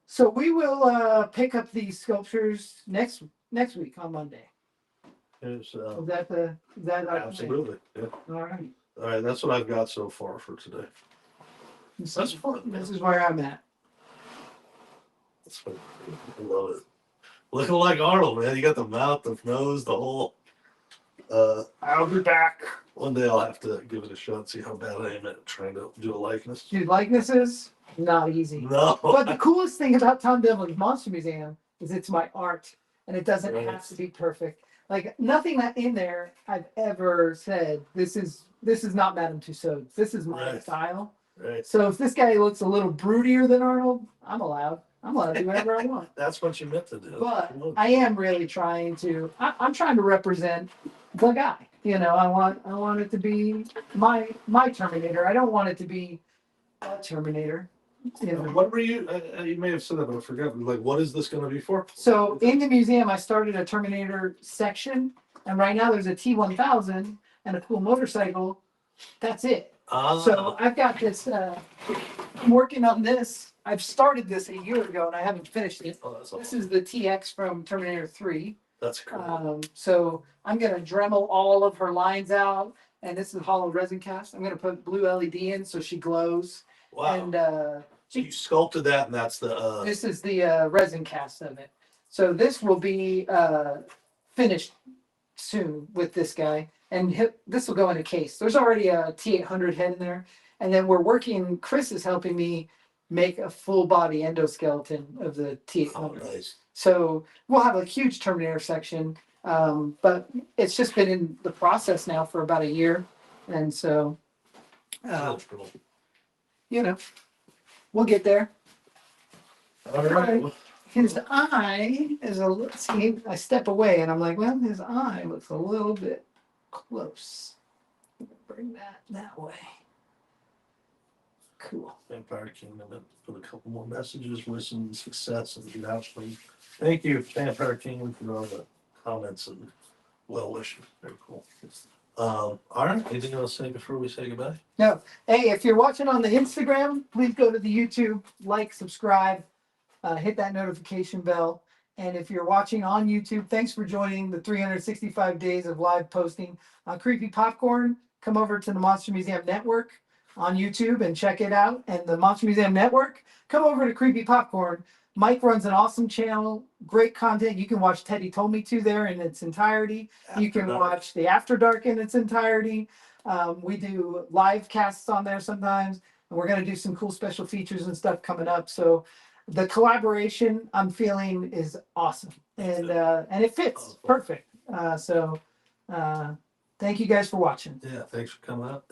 So we will pick up these sculptures next week on Monday. Is that absolutely. Yeah. All right. All right, that's what I've got so far for today. That's fun. This is where I'm at. That's fun. I love it. Looking like Arnold, man. You got the mouth, the nose, the whole. I'll be back. One day I'll have to give it a shot, see how bad I am at trying to do a likeness. Dude, likenesses, not easy. No. But the coolest thing about Tom Devlin's Monster Museum is it's my art, and it doesn't have to be perfect. Like nothing that in there I've ever said this is not Madame Tussauds. This is my style. Right. So if this guy looks a little broodier than Arnold, I'm allowed to do whatever I want. That's what you meant to do. But I am really trying to. I'm trying to represent the guy. You know, I want it to be my Terminator. I don't want it to be a Terminator. You know. What were you? You may have said that, but I forgot. Like, what is this going to be for? So in the museum, I started a Terminator section, and right now there's a T1000 and a cool motorcycle. That's it. So I've got this. I'm working on this. I've started this a year ago, and I haven't finished it. Oh, that's awesome. This is the TX from Terminator 3. That's cool. So I'm gonna Dremel all of her lines out, and this is hollow resin cast. I'm gonna put blue LED in so she glows. Wow. And So you sculpted that, and that's the. this is the resin cast of it. So this will be finished soon with this guy, and this will go in a case. There's already a T800 head in there, and then we're working. Chris is helping me make a full body endoskeleton of the T800. Oh, nice. So we'll have a huge Terminator section, but it's just been in the process now for about a year, and so That's cool. You know, we'll get there. All right. His eye is a little, see, I step away and I'm like, well, his eye looks a little bit close. Bring that way. Cool. Vampire Kingdom, put a couple more messages, wisdom, success, and get out, please. Thank you, Vampire Kingdom, for all the comments and well wishes. Very cool. All right. Anything else to say before we say goodbye? No. Hey, if you're watching on the Instagram, please go to the YouTube, like, subscribe, hit that notification bell. And if you're watching on YouTube, thanks for joining the 365 days of live posting on Creepy Popcorn. Come over to the Monster Museum Network on YouTube and check it out. And the Monster Museum Network, come over to Creepy Popcorn. Mike runs an awesome channel, great content. You can watch Teddy Told Me To there in its entirety. You can watch the After Dark in its entirety. We do live casts on there sometimes. And we're going to do some cool special features and stuff coming up. So the collaboration I'm feeling is awesome. And it fits perfect. So thank you guys for watching. Yeah, thanks for coming out.